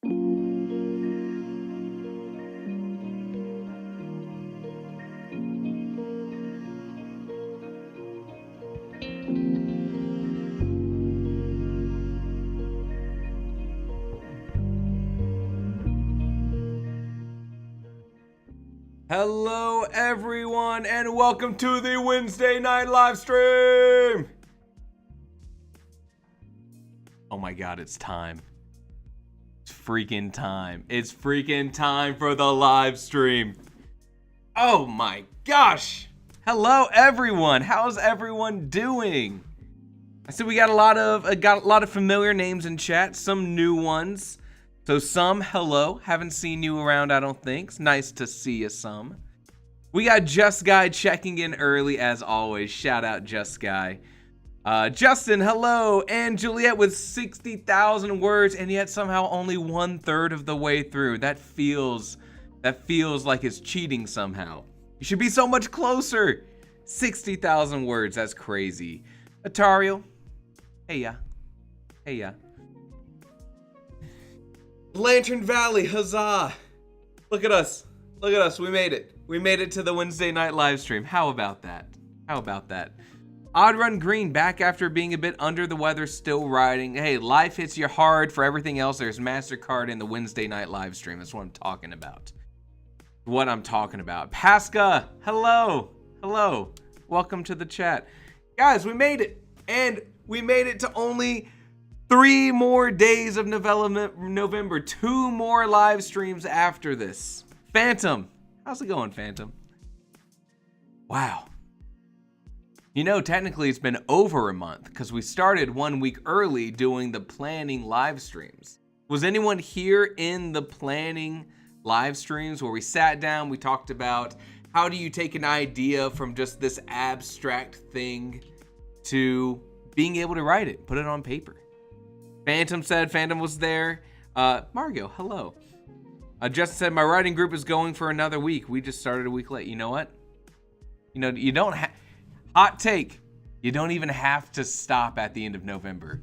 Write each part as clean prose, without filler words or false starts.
Hello everyone and welcome to the Wednesday night live stream. Oh my god, it's time. It's freaking time. It's freaking time for the live stream. Oh my gosh. Hello everyone. How's everyone doing? I see we got a lot of familiar names in chat, some new ones. So some, hello, haven't seen you around, I don't think. It's nice to see you some. We got Just Guy checking in early as always. Shout out Just Guy. Justin, hello, and Juliet with 60,000 words, and yet somehow only 1/3 of the way through. That feels like it's cheating somehow. You should be so much closer. 60,000 words, that's crazy. Atario, hey ya. Lantern Valley, huzzah! Look at us, we made it. We made it to the Wednesday night live stream. How about that? Odd Run Green, back after being a bit under the weather, still riding. Hey, life hits you hard. For everything else, there's MasterCard in the Wednesday night live stream. That's what I'm talking about. Pasca, hello. Welcome to the chat. Guys, we made it. And we made it to only 3 more days of Novella November. 2 more live streams after this. Phantom. How's it going, Phantom? Wow. You know, technically it's been over a month because we started 1 week early doing the planning live streams. Was anyone here in the planning live streams where we sat down, we talked about how do you take an idea from just this abstract thing to being able to write it, put it on paper? Phantom said Phantom was there. Margot, hello. Justin said my writing group is going for another week. We just started a week late. You know what? You don't have... Hot take. You don't even have to stop at the end of November.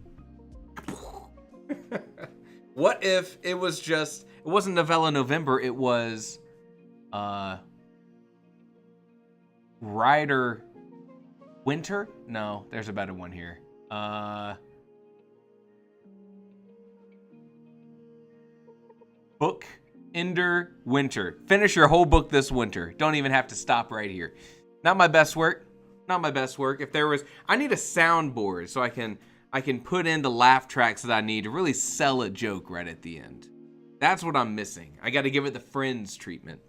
What if it was just... It wasn't Novella November. It was... Rider... Winter? No, there's a better one here. Book Ender Winter. Finish your whole book this winter. Don't even have to stop right here. Not my best work. If there was, I need a soundboard so I can put in the laugh tracks that I need to really sell a joke right at the end. That's what I'm missing. I got to give it the Friends treatment.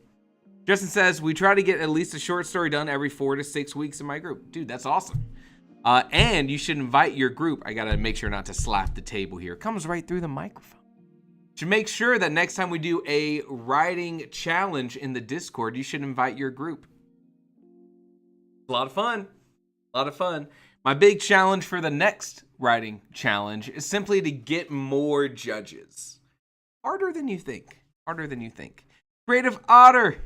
Justin says we try to get at least a short story done every 4 to 6 weeks in my group. Dude, that's awesome. And you should invite your group. I got to make sure not to slap the table here. It comes right through the microphone. Should make sure that next time we do a writing challenge in the Discord, you should invite your group. A lot of fun. My big challenge for the next writing challenge is simply to get more judges. Harder than you think. Creative Otter.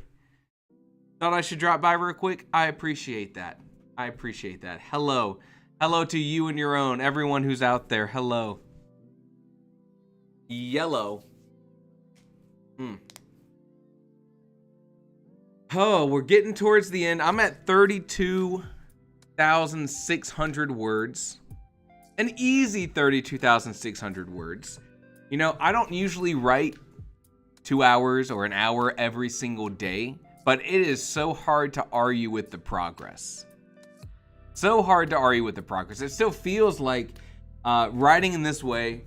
Thought I should drop by real quick. I appreciate that. Hello to you and your own. Everyone who's out there. Hello. Yellow. Oh, we're getting towards the end. I'm at 32,600 words. An easy 32,600 words. You know, I don't usually write 2 hours or an hour every single day, but it is so hard to argue with the progress. It still feels like writing in this way.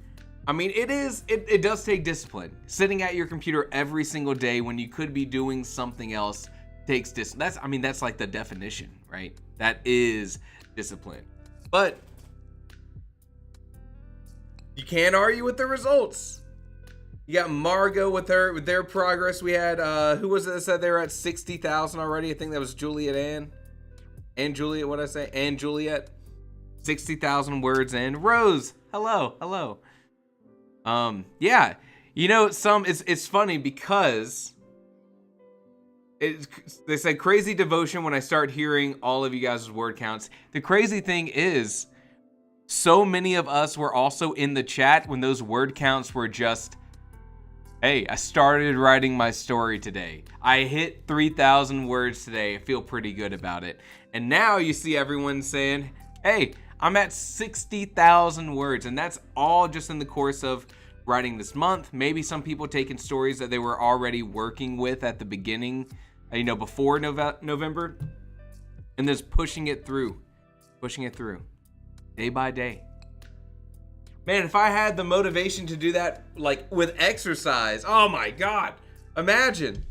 I mean, it does take discipline. Sitting at your computer every single day when you could be doing something else takes discipline. That's like the definition, right? That is discipline. But you can't argue with the results. You got Margot with their progress. We had who was it that said they were at 60,000 already? I think that was Juliet and Juliet. What did I say? And Juliet. 60,000 words in. Rose, hello. Yeah, you know, it's funny because they said crazy devotion when I start hearing all of you guys' word counts. The crazy thing is, so many of us were also in the chat when those word counts were just Hey, I started writing my story today. I hit 3,000 words today. I feel pretty good about it. And now you see everyone saying, hey, I'm at 60,000 words. And that's all just in the course of writing this month. Maybe some people taking stories that they were already working with at the beginning, before November, and just pushing it through day by day. Man, if I had the motivation to do that, like with exercise, oh my God, imagine.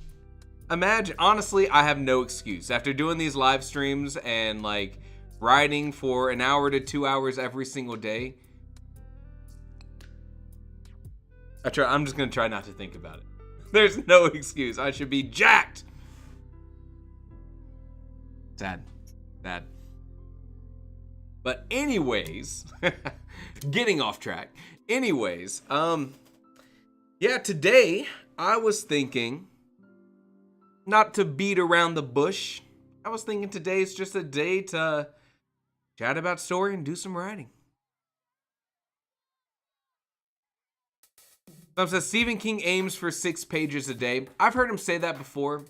Honestly, I have no excuse. After doing these live streams and like writing for an hour to 2 hours every single day, I'm just gonna try not to think about it. There's no excuse. I should be jacked. Sad. But anyways, getting off track. Anyways, today I was thinking, not to beat around the bush, I was thinking today is just a day to chat about story and do some writing. So it says Stephen King aims for 6 pages a day. I've heard him say that before.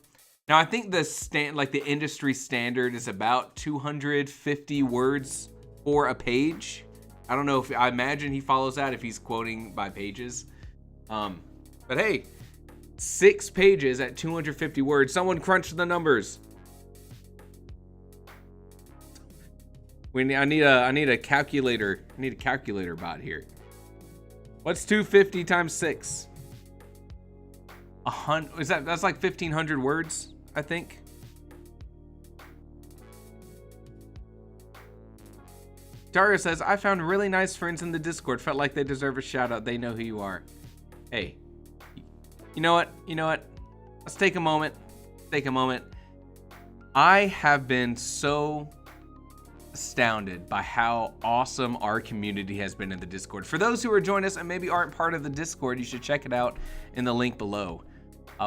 Now I think the industry standard is about 250 words for a page. I don't know I imagine he follows that if he's quoting by pages. But hey, 6 pages at 250 words. Someone crunch the numbers. I need a calculator. I need a calculator bot here. What's 250 times 6? That's like 1,500 words, I think. Dario says, I found really nice friends in the Discord. Felt like they deserve a shout out. They know who you are. Hey, you know what? Let's take a moment. I have been so astounded by how awesome our community has been in the Discord. For those who are joining us and maybe aren't part of the Discord, you should check it out in the link below.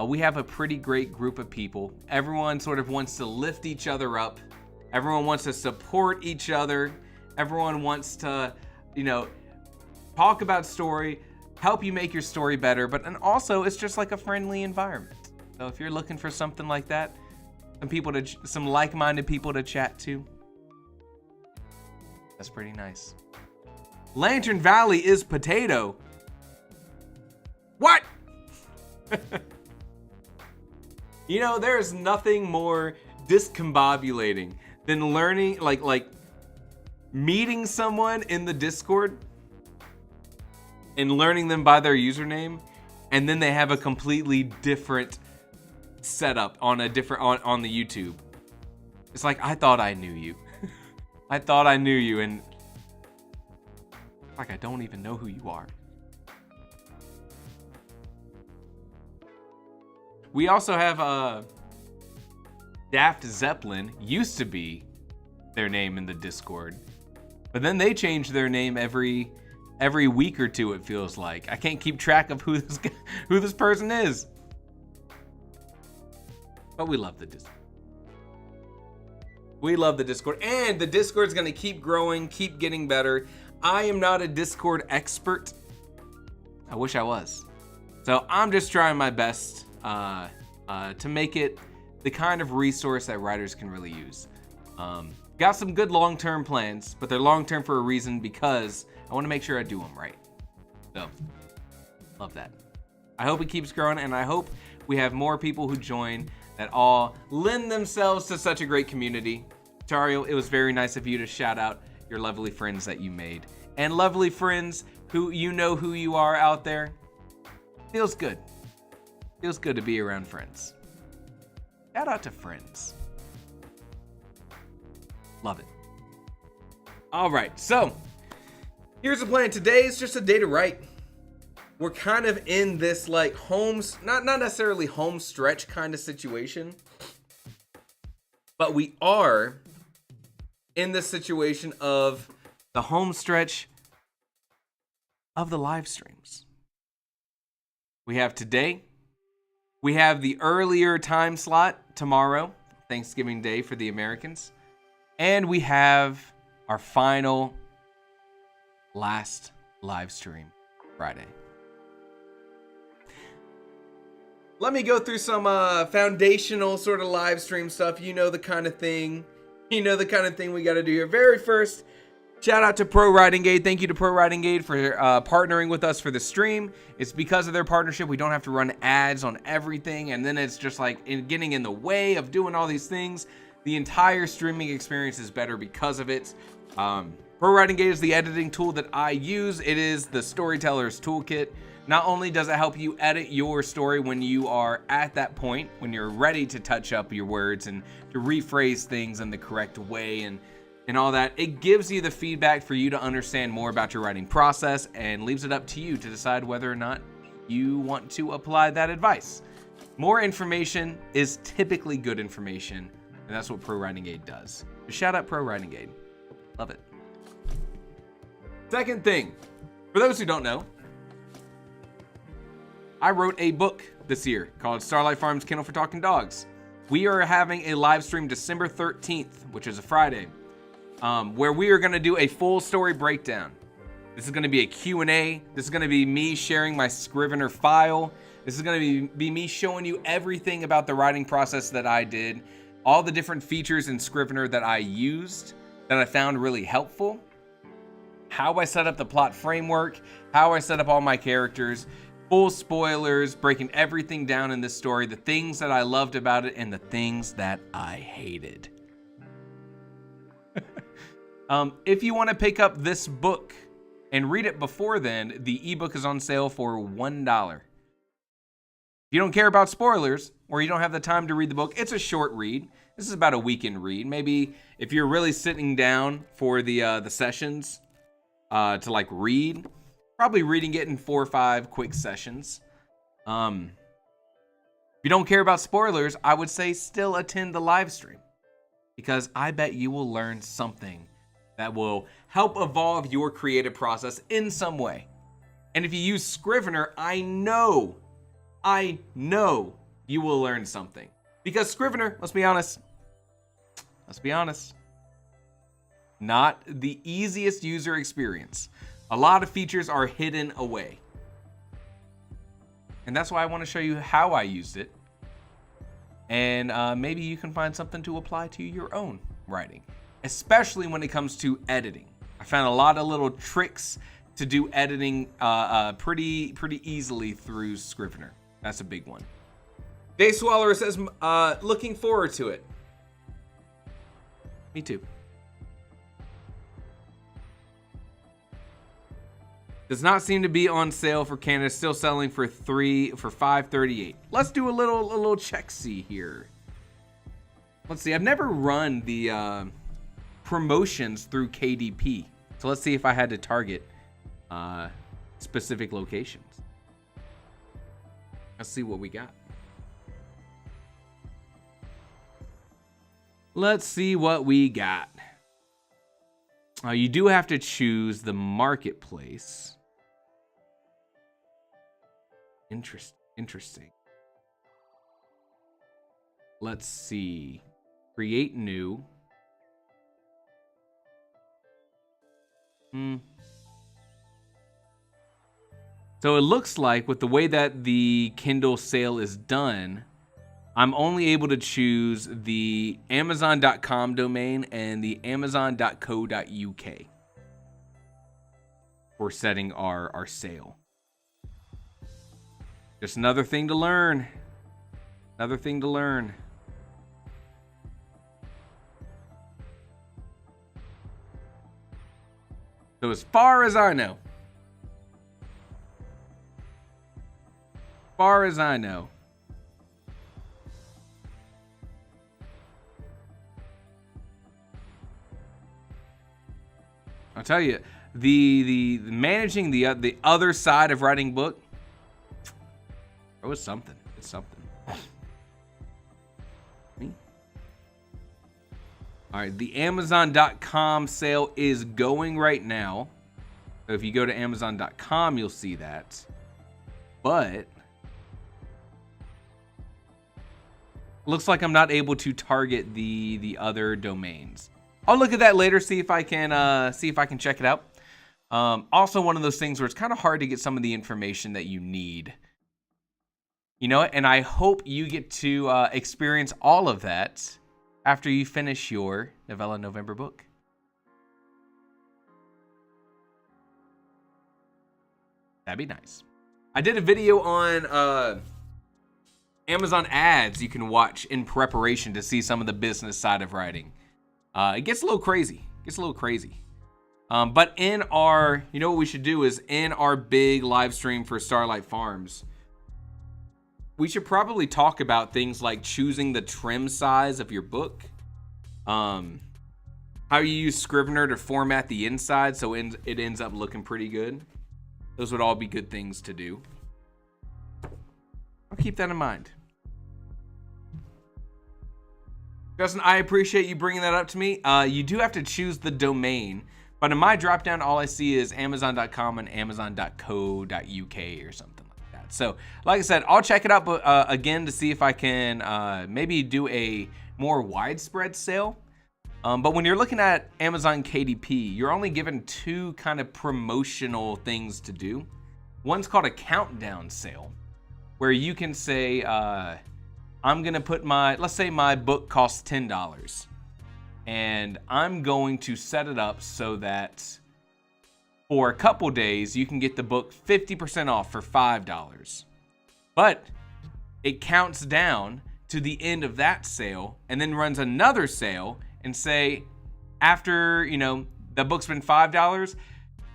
We have a pretty great group of people. Everyone sort of wants to lift each other up. Everyone wants to support each other. Everyone wants to, talk about story, help you make your story better, and also it's just like a friendly environment. So if you're looking for something like that, some like-minded people to chat to, that's pretty nice. Lantern Valley is potato. What? There is nothing more discombobulating than learning, like meeting someone in the Discord and learning them by their username, and then they have a completely different setup on the YouTube. It's like, I thought I knew you. And like I don't even know who you are. We also have Daft Zeppelin, used to be their name in the Discord, but then they change their name every week or two, it feels like. I can't keep track of who this person is. But we love the Discord. And the Discord's gonna keep growing, keep getting better. I am not a Discord expert. I wish I was. So I'm just trying my best to make it the kind of resource that writers can really use. Got some good long-term plans, but they're long-term for a reason, because I want to make sure I do them right. So, love that. I hope it keeps growing, and I hope we have more people who join that all lend themselves to such a great community. Tario, it was very nice of you to shout out your lovely friends that you made. And lovely friends who who you are out there. Feels good. Feels good to be around friends. Shout out to friends. Love it. All right, so here's the plan. Today is just a day to write. We're kind of in this like not necessarily home stretch kind of situation, but we are in the situation of the home stretch of the live streams. We have today. We have the earlier time slot tomorrow, Thanksgiving Day for the Americans. And we have our final, last live stream Friday. let me go through some foundational sort of live stream stuff. You know the kind of thing. You know the kind of thing we got to do here. Very first, shout out to Pro Riding Aid. Thank you to Pro Riding Aid for partnering with us for the stream. It's because of their partnership we don't have to run ads on everything, and then it's just like getting in the way of doing all these things. The entire streaming experience is better because of it. Pro Riding Aid is the editing tool that I use. It is the storyteller's toolkit. Not only does it help you edit your story when you are at that point, when you're ready to touch up your words and to rephrase things in the correct way and all that, it gives you the feedback for you to understand more about your writing process and leaves it up to you to decide whether or not you want to apply that advice. More information is typically good information, and that's what Pro Writing Aid does. So shout out Pro Writing Aid. Love it. Second thing, for those who don't know, I wrote a book this year called Starlight Farm's Kennel for Talking Dogs. We are having a live stream December 13th, which is a Friday, where we are going to do a full story breakdown. This is going to be a Q&A. This is going to be me sharing my Scrivener file. This is going to be me showing you everything about the writing process that I did, all the different features in Scrivener that I used that I found really helpful, how I set up the plot framework, how I set up all my characters, full spoilers, breaking everything down in this story, the things that I loved about it and the things that I hated. If you want to pick up this book and read it before then, the ebook is on sale for $1. If you don't care about spoilers or you don't have the time to read the book, it's a short read. This is about a weekend read. Maybe if you're really sitting down for the sessions to like read, probably reading it in 4 or 5 quick sessions. If you don't care about spoilers, I would say still attend the live stream, because I bet you will learn something that will help evolve your creative process in some way. And if you use Scrivener, I know you will learn something. Because Scrivener, let's be honest, not the easiest user experience. A lot of features are hidden away. And that's why I want to show you how I used it. And maybe you can find something to apply to your own writing, especially when it comes to editing. I found a lot of little tricks to do editing pretty easily through Scrivener. That's a big one. Day Swallower says, looking forward to it. Me too. Does not seem to be on sale for Canada. Still selling for $5.38. Let's do a little check-see here. Let's see. I've never run the promotions through KDP, so let's see if I had to target specific locations. Let's see what we got. Let's see what we got. You do have to choose the marketplace. Interesting. Let's see. Create new. So it looks like with the way that the Kindle sale is done, I'm only able to choose the Amazon.com domain and the Amazon.co.uk for setting our sale. Just another thing to learn. Another thing to learn. So as far as I know, I'll tell you, the managing the other side of writing book, it was something. It's something. All right, the Amazon.com sale is going right now. So if you go to Amazon.com, you'll see that. But looks like I'm not able to target the other domains. I'll look at that later, see if I can check it out. Also, one of those things where it's kind of hard to get some of the information that you need You know, and I hope you get to experience all of that after you finish your Novella November book. That'd be nice. I did a video on Amazon ads you can watch in preparation to see some of the business side of writing. It gets a little crazy. But in our, you know what we should do is in our big live stream for Starlight Farms, we should probably talk about things like choosing the trim size of your book, how you use Scrivener to format the inside so it ends up looking pretty good. Those would all be good things to do. I'll keep that in mind. Justin, I appreciate you bringing that up to me. You do have to choose the domain, but in my dropdown, all I see is Amazon.com and Amazon.co.uk or something like that. So, like I said, I'll check it out again to see if I can maybe do a more widespread sale. But when you're looking at Amazon KDP, you're only given two kind of promotional things to do. One's called a countdown sale, where you can say, I'm going to put let's say my book costs $10, and I'm going to set it up so that for a couple days, you can get the book 50% off for $5. But it counts down to the end of that sale and then runs another sale and say, after, you know, the book's been $5,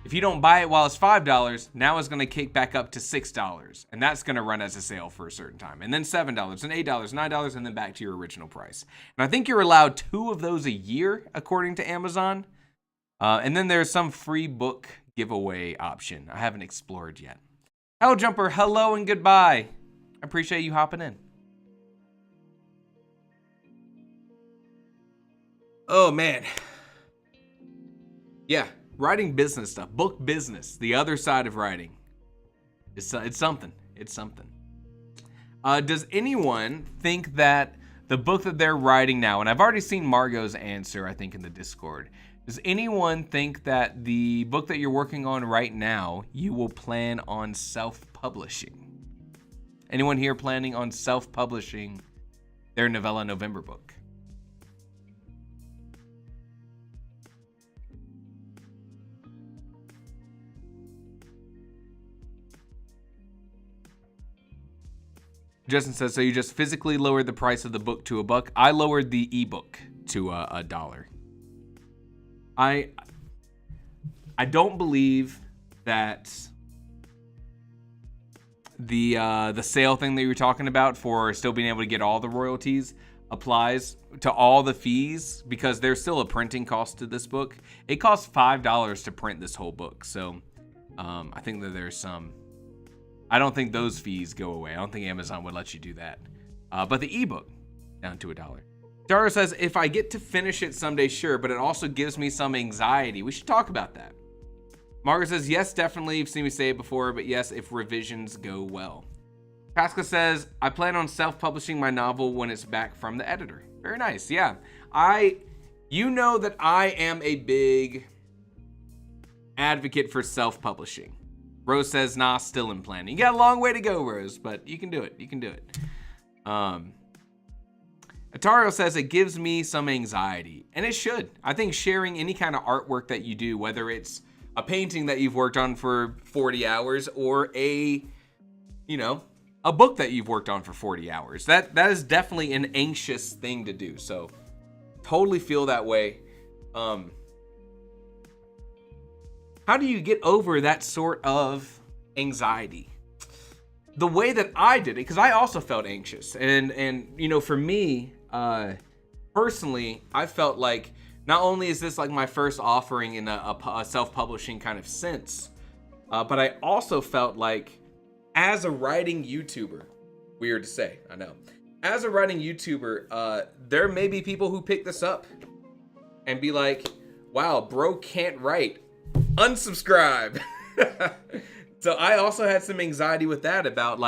if you don't buy it while it's $5, now it's going to kick back up to $6. And that's going to run as a sale for a certain time. And then $7 and $8, $9, and then back to your original price. And I think you're allowed 2 of those a year, according to Amazon. And then there's some free book giveaway option I haven't explored yet. Helljumper, hello and goodbye. I appreciate you hopping in. Oh, man. Yeah, writing business stuff. Book business. The other side of writing. It's something. It's something. Does anyone think that the book that they're writing now, and I've already seen Margot's answer, I think, in the Discord. Does anyone think that the book that you're working on right now, you will plan on self-publishing? Anyone here planning on self-publishing their Novella November book? Justin says, so you just physically lowered the price of the book to $1. I lowered the ebook to $1. I don't believe that the sale thing that you were talking about for still being able to get all the royalties applies to all the fees, because there's still a printing cost to this book. It costs $5 to print this whole book. So I think that there's some, I don't think those fees go away. I don't think Amazon would let you do that. But the ebook down to $1. Dara says, if I get to finish it someday, sure, but it also gives me some anxiety. We should talk about that. Margaret says, yes, definitely. You've seen me say it before, but yes, if revisions go well. Pasca says, I plan on self-publishing my novel when it's back from the editor. Very nice. Yeah. You know that I am a big advocate for self-publishing. Rose says, nah, still in planning. You got a long way to go, Rose, but you can do it. You can do it. Atario says, it gives me some anxiety, and it should. I think sharing any kind of artwork that you do, whether it's a painting that you've worked on for 40 hours or a book that you've worked on for 40 hours, that is definitely an anxious thing to do. So totally feel that way. How do you get over that sort of anxiety? The way that I did it, because I also felt anxious. And for me, personally, I felt like not only is this like my first offering in a self-publishing kind of sense, but I also felt like as a writing YouTuber, weird to say, I know. As a writing YouTuber, there may be people who pick this up and be like, wow, bro can't write. Unsubscribe. So I also had some anxiety with that about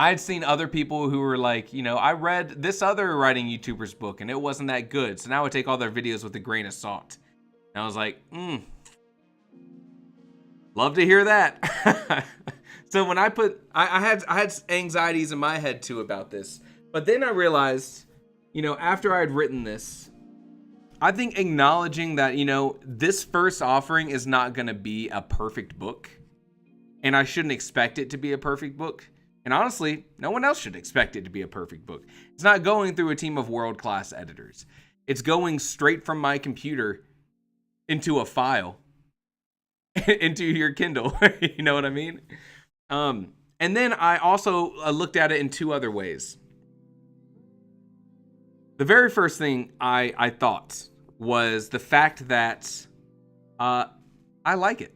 I'd seen other people who were like, I read this other writing YouTuber's book and it wasn't that good. So now I take all their videos with a grain of salt. And I was like, love to hear that. So when I had anxieties in my head too about this, but then I realized, after I had written this, I think acknowledging that, this first offering is not going to be a perfect book, and I shouldn't expect it to be a perfect book. And honestly, no one else should expect it to be a perfect book. It's not going through a team of world-class editors. It's going straight from my computer into a file, into your Kindle. You know what I mean? And then I also looked at it in two other ways. The very first thing I thought was the fact that I like it.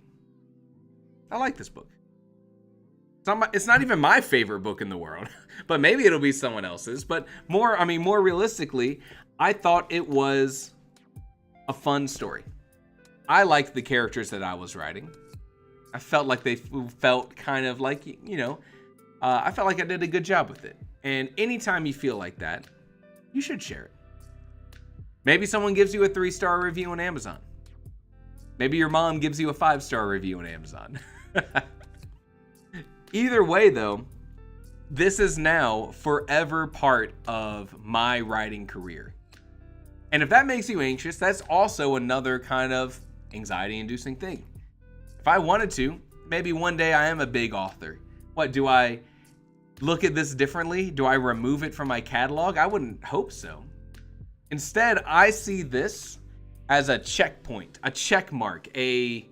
I like this book. It's not even my favorite book in the world, but maybe it'll be someone else's. But more realistically, I thought it was a fun story. I liked the characters that I was writing. I felt like they felt kind of like, I felt like I did a good job with it. And anytime you feel like that, you should share it. Maybe someone gives you a 3-star review on Amazon. Maybe your mom gives you a 5-star review on Amazon. Either way, though, this is now forever part of my writing career. And if that makes you anxious, that's also another kind of anxiety-inducing thing. If I wanted to, maybe one day I am a big author. What, do I look at this differently? Do I remove it from my catalog? I wouldn't hope so. Instead, I see this as a checkpoint, a check mark, a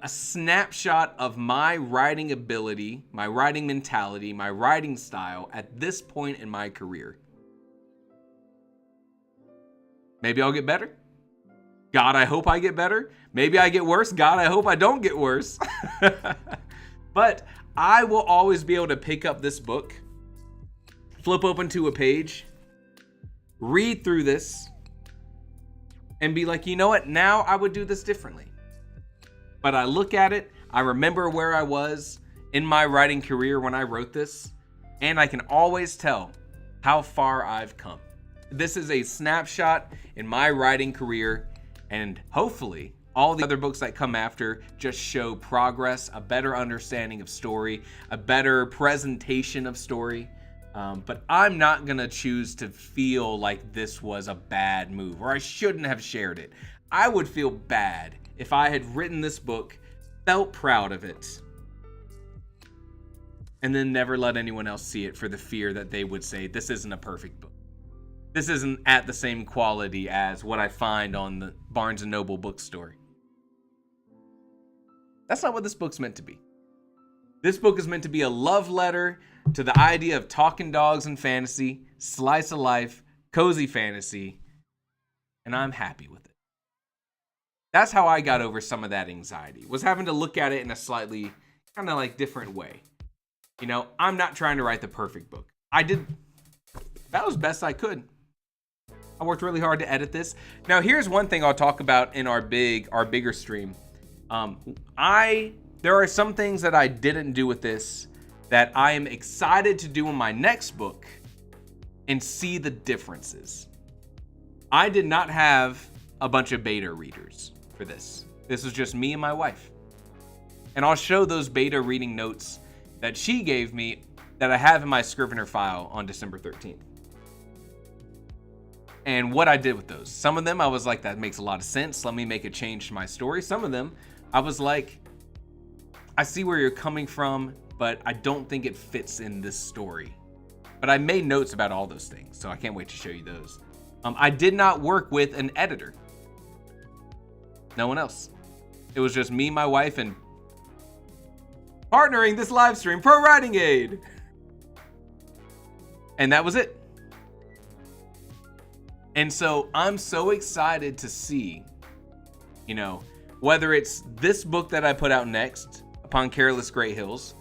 snapshot of my writing ability, my writing mentality, my writing style at this point in my career. Maybe I'll get better. God, I hope I get better. Maybe I get worse. God, I hope I don't get worse. But I will always be able to pick up this book, flip open to a page, read through this, and be like, you know what? Now I would do this differently. But I look at it, I remember where I was in my writing career when I wrote this, and I can always tell how far I've come. This is a snapshot in my writing career, and hopefully all the other books that come after just show progress, a better understanding of story, a better presentation of story. But I'm not going to choose to feel like this was a bad move or I shouldn't have shared it. I would feel bad if I had written this book, felt proud of it, and then never let anyone else see it for the fear that they would say, this isn't a perfect book. This isn't at the same quality as what I find on the Barnes & Noble bookstore. That's not what this book's meant to be. This book is meant to be a love letter to the idea of talking dogs and fantasy, slice of life, cozy fantasy, and I'm happy with it. That's how I got over some of that anxiety, was having to look at it in a slightly kind of like different way. I'm not trying to write the perfect book. That was best I could. I worked really hard to edit this. Now, here's one thing I'll talk about in our bigger stream. There are some things that I didn't do with this that I am excited to do in my next book and see the differences. I did not have a bunch of beta readers for this. This was just me and my wife. And I'll show those beta reading notes that she gave me that I have in my Scrivener file on December 13th. And what I did with those. Some of them I was like, that makes a lot of sense. Let me make a change to my story. Some of them I was like, I see where you're coming from, but I don't think it fits in this story. But I made notes about all those things, so I can't wait to show you those. I did not work with an editor. No one else. It was just me, my wife, and partnering this live stream, Pro Writing Aid. And that was it. And so I'm so excited to see, whether it's this book that I put out next, Upon Careless Great Hills,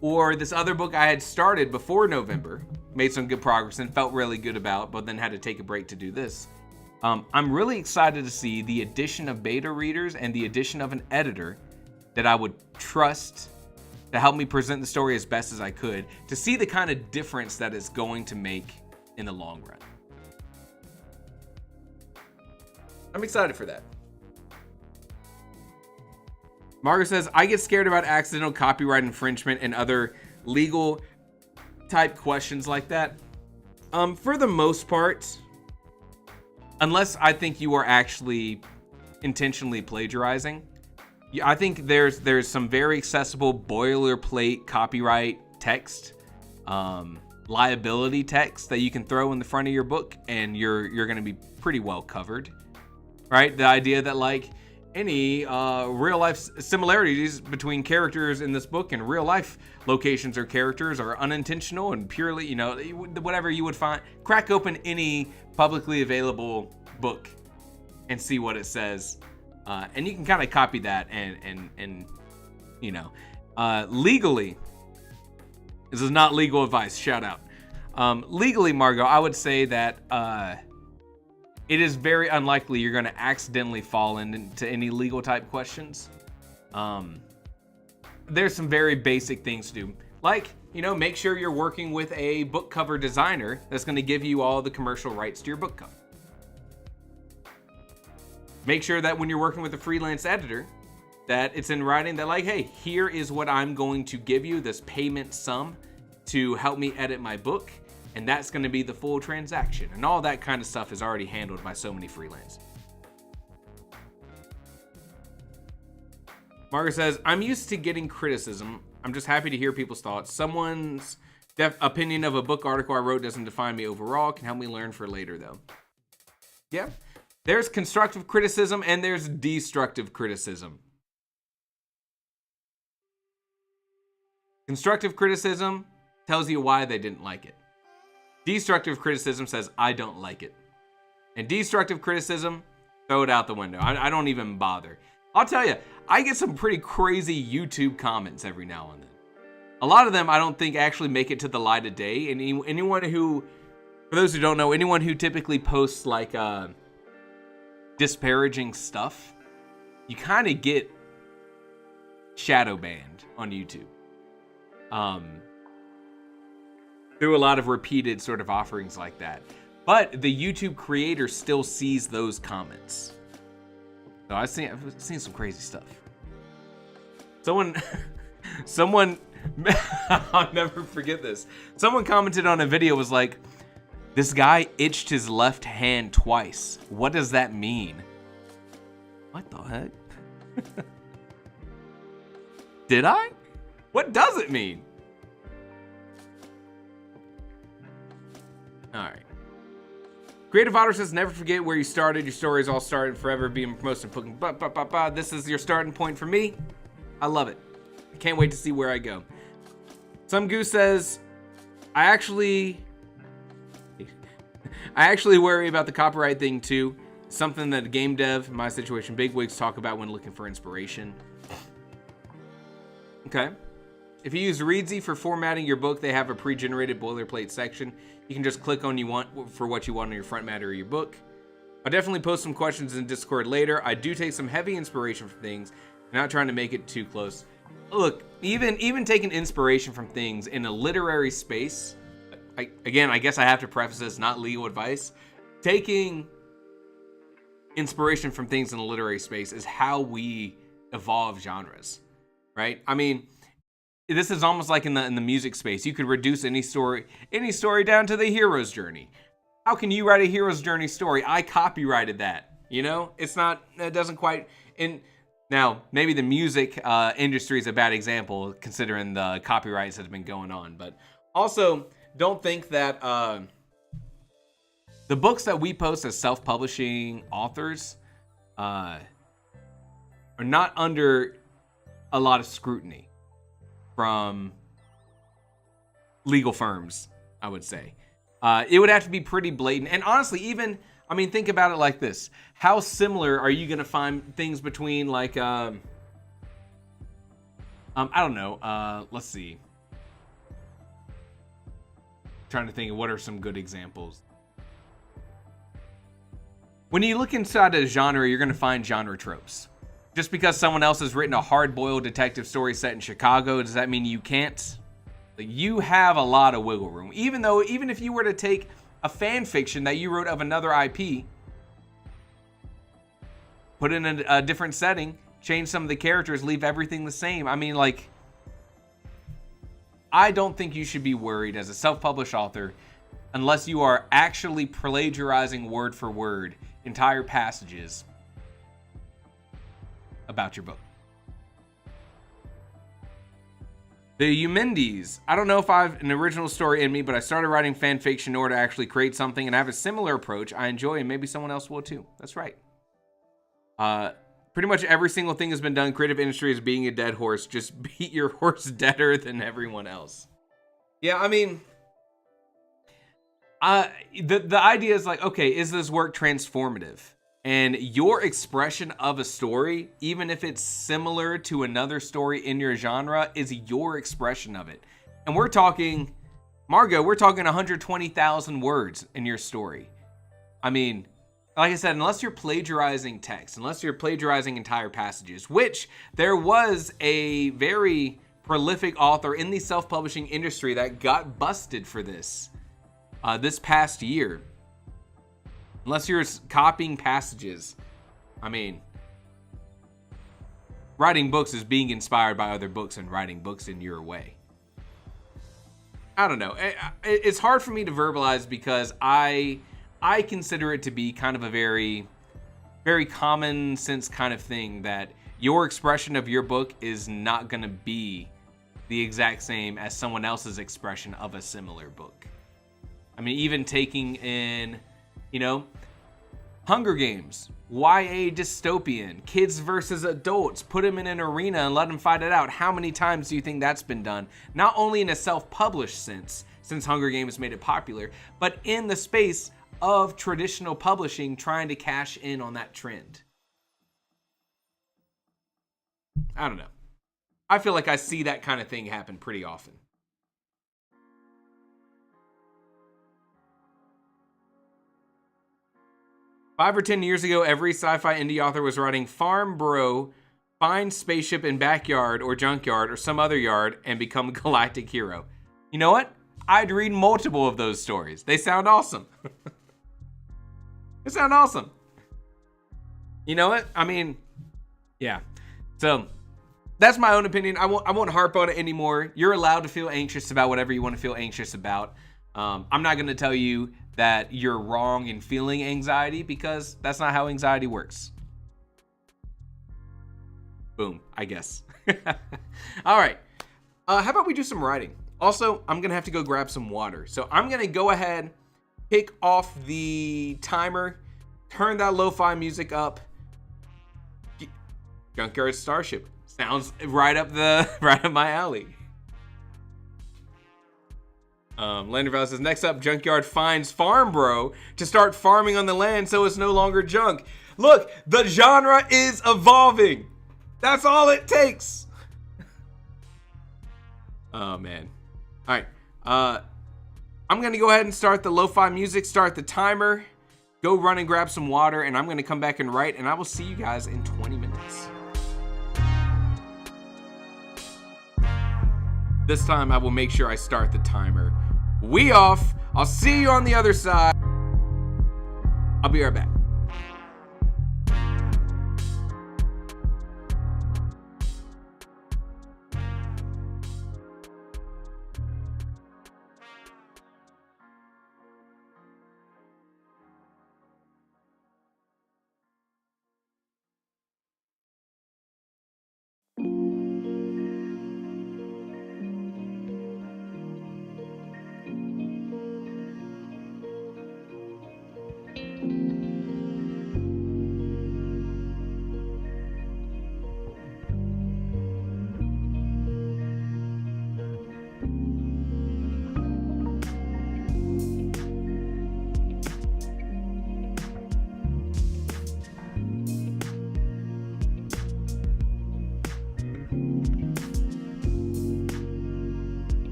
or this other book I had started before November, made some good progress and felt really good about, but then had to take a break to do this. I'm really excited to see the addition of beta readers and the addition of an editor that I would trust to help me present the story as best as I could, to see the kind of difference that it's going to make in the long run. I'm excited for that. Margaret says, I get scared about accidental copyright infringement and other legal type questions like that. For the most part, unless I think you are actually intentionally plagiarizing, I think there's some very accessible boilerplate copyright text, liability text that you can throw in the front of your book, and you're going to be pretty well covered, right? The idea that like any real life similarities between characters in this book and real life locations or characters are unintentional and purely, you know, whatever you would find. Crack open any publicly available book and see what it says, and you can kind of copy that and you know, legally. This is not legal advice. Shout out. Legally, Margot, I would say that it is very unlikely you're going to accidentally fall into any legal type questions. There's some very basic things to do. Like, you know, make sure you're working with a book cover designer that's going to give you all the commercial rights to your book cover. Make sure that when you're working with a freelance editor, that it's in writing that like, hey, here is what I'm going to give you, this payment sum to help me edit my book. And that's going to be the full transaction. And all that kind of stuff is already handled by so many freelancers. Margaret says, I'm used to getting criticism. I'm just happy to hear people's thoughts. Someone's opinion of a book article I wrote doesn't define me overall. Can help me learn for later, though. Yeah. There's constructive criticism and there's destructive criticism. Constructive criticism tells you why they didn't like it. Destructive criticism says, I don't like it. And destructive criticism, throw it out the window. I don't even bother. I'll tell you, I get some pretty crazy YouTube comments every now and then. A lot of them I don't think actually make it to the light of day. And anyone who, for those who don't know, anyone who typically posts like disparaging stuff, you kind of get shadow banned on YouTube. Through a lot of repeated sort of offerings like that. But the YouTube creator still sees those comments. So I've seen some crazy stuff. Someone, I'll never forget this. Someone commented on a video, was like, this guy itched his left hand twice. What does that mean? What the heck? Did I? What does it mean? All right. Creative Otter says, never forget where you started. Your stories all started forever being most important. This is your starting point for me. I love it. I can't wait to see where I go. Some Goose says, I actually worry about the copyright thing too. Something that game dev, in my situation, bigwigs talk about when looking for inspiration. Okay. If you use Readsy for formatting your book, they have a pre-generated boilerplate section. You can just click on what you want on your front matter of your book. I'll definitely post some questions in Discord later. I do take some heavy inspiration from things. I'm not trying to make it too close. Look, even taking inspiration from things in a literary space, I guess I have to preface this, not legal advice. Taking inspiration from things in a literary space is how we evolve genres, right? I mean, this is almost like in the music space. You could reduce any story down to the hero's journey. How can you write a hero's journey story? I copyrighted that. You know, it doesn't quite. And now maybe the music industry is a bad example considering the copyrights that have been going on. But also, don't think that the books that we post as self-publishing authors are not under a lot of scrutiny from legal firms, I would say. It would have to be pretty blatant. And honestly, think about it like this. How similar are you going to find things between, like, I don't know. Let's see. Trying to think of what are some good examples. When you look inside a genre, you're going to find genre tropes. Just because someone else has written a hard-boiled detective story set in Chicago, does that mean you can't? You have a lot of wiggle room. Even if you were to take a fan fiction that you wrote of another IP, put it in a different setting, change some of the characters, leave everything the same. I mean, like, I don't think you should be worried as a self-published author unless you are actually plagiarizing word for word entire passages about your book. The Eumenides. I don't know if I have an original story in me, but I started writing fan fiction in order to actually create something, and I have a similar approach I enjoy, and maybe someone else will too. That's right. Pretty much every single thing has been done. Creative industry is being a dead horse. Just beat your horse deader than everyone else. Yeah, I mean, the idea is like, okay, is this work transformative? And your expression of a story, even if it's similar to another story in your genre, is your expression of it. And we're talking, Margot, we're talking 120,000 words in your story. I mean, like I said, unless you're plagiarizing text, unless you're plagiarizing entire passages, which there was a very prolific author in the self-publishing industry that got busted for this past year. Unless you're copying passages, I mean, writing books is being inspired by other books and writing books in your way. I don't know. It's hard for me to verbalize because I consider it to be kind of a very, very common sense kind of thing that your expression of your book is not going to be the exact same as someone else's expression of a similar book. I mean, even taking in, you know, Hunger Games, YA dystopian, kids versus adults, put them in an arena and let them fight it out. How many times do you think that's been done? Not only in a self-published sense, since Hunger Games made it popular, but in the space of traditional publishing trying to cash in on that trend. I don't know. I feel like I see that kind of thing happen pretty often. 5 or 10 years ago, every sci-fi indie author was writing farm bro, find spaceship in backyard or junkyard or some other yard and become a galactic hero. You know what? I'd read multiple of those stories. They sound awesome. They sound awesome. You know what? I mean, yeah. So that's my own opinion. I won't harp on it anymore. You're allowed to feel anxious about whatever you want to feel anxious about. I'm not going to tell you that you're wrong in feeling anxiety because that's not how anxiety works. Boom, I guess. All right. How about we do some writing? Also, I'm going to have to go grab some water. So I'm going to go ahead, kick off the timer, turn that lo-fi music up. Junkyard Starship. Sounds right up my alley. Landerville says, next up, Junkyard finds Farm Bro to start farming on the land so it's no longer junk. Look, the genre is evolving. That's all it takes. Oh, man. All right. I'm going to go ahead and start the lo-fi music, start the timer, go run and grab some water, and I'm going to come back and write, and I will see you guys in 20 minutes. This time, I will make sure I start the timer. We off. I'll see you on the other side. I'll be right back.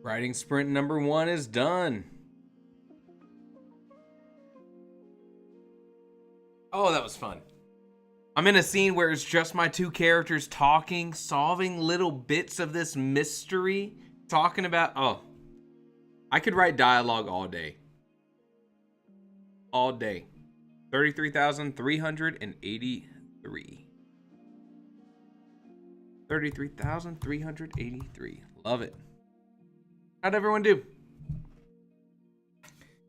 Writing sprint number 1 is done. Oh, that was fun. I'm in a scene where it's just my two characters talking, solving little bits of this mystery, talking about, oh, I could write dialogue all day. All day. 33,383. 33,383. Love it. How'd everyone do?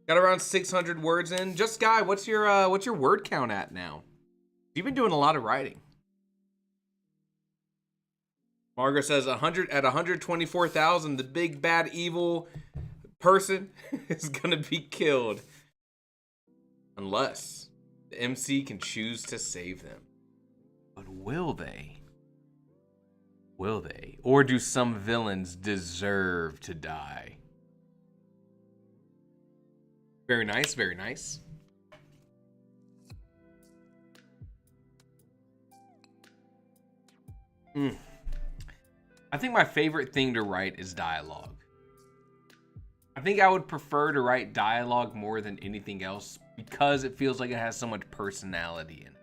Got around 600 words in. Just Guy, what's your word count at now? You've been doing a lot of writing. Margaret says 100 at 124,000, the big bad evil person is gonna be killed. Unless the MC can choose to save them. But will they? Will they? Or do some villains deserve to die? Very nice, very nice. I think my favorite thing to write is dialogue. I think I would prefer to write dialogue more than anything else because it feels like it has so much personality in it.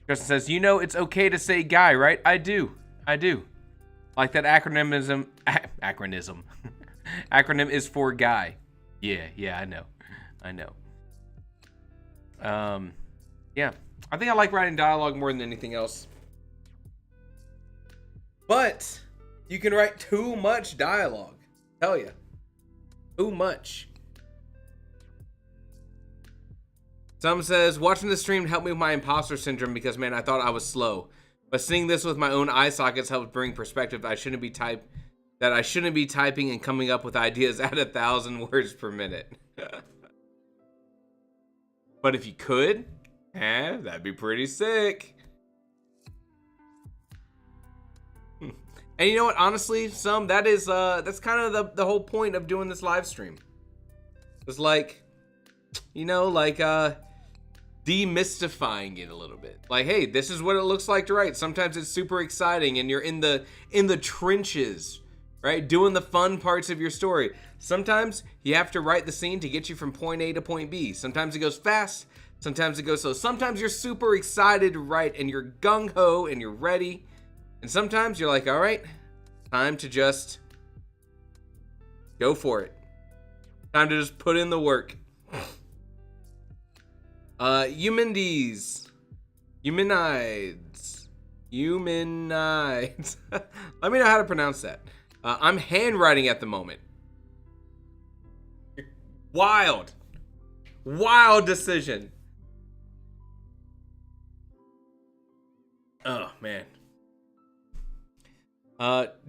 Justin says, you know, it's okay to say guy, right? I do. Like that acronym is for guy. Yeah, I know. Yeah. I think I like writing dialogue more than anything else. But you can write too much dialogue. Tell ya. Too much. Some says, watching the stream helped me with my imposter syndrome because, man, I thought I was slow. But seeing this with my own eye sockets helped bring perspective that I shouldn't be typing and coming up with ideas at 1,000 words per minute. But if you could, that'd be pretty sick. And you know what? Honestly, that's kind of the whole point of doing this live stream. It's like, demystifying it a little bit. Like, hey, this is what it looks like to write. Sometimes it's super exciting and you're in the trenches, right? Doing the fun parts of your story. Sometimes you have to write the scene to get you from point A to point B. Sometimes it goes fast. Sometimes it goes slow. Sometimes you're super excited to write and you're gung-ho and you're ready. And sometimes you're like, all right, time to just go for it. Time to just put in the work. Humanides. Let me know how to pronounce that. I'm handwriting at the moment. Wild decision. Oh man.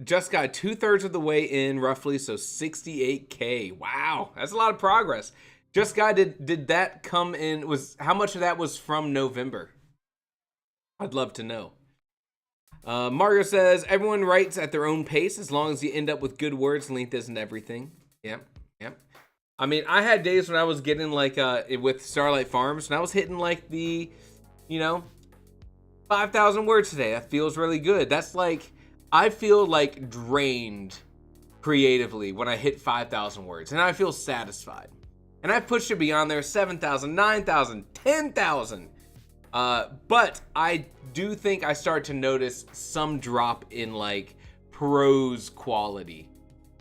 Just got 2/3 of the way in roughly, so 68K. Wow, that's a lot of progress. Just Guy, did that come in? How much of that was from November? I'd love to know. Mario says everyone writes at their own pace as long as you end up with good words. Length isn't everything. Yep. I mean, I had days when I was getting with Starlight Farms, and I was hitting like the, 5,000 words today. That feels really good. That's like, I feel like drained creatively when I hit 5,000 words, and I feel satisfied. And I've pushed it beyond there, 7,000, 9,000, 10,000. But I do think I start to notice some drop in like prose quality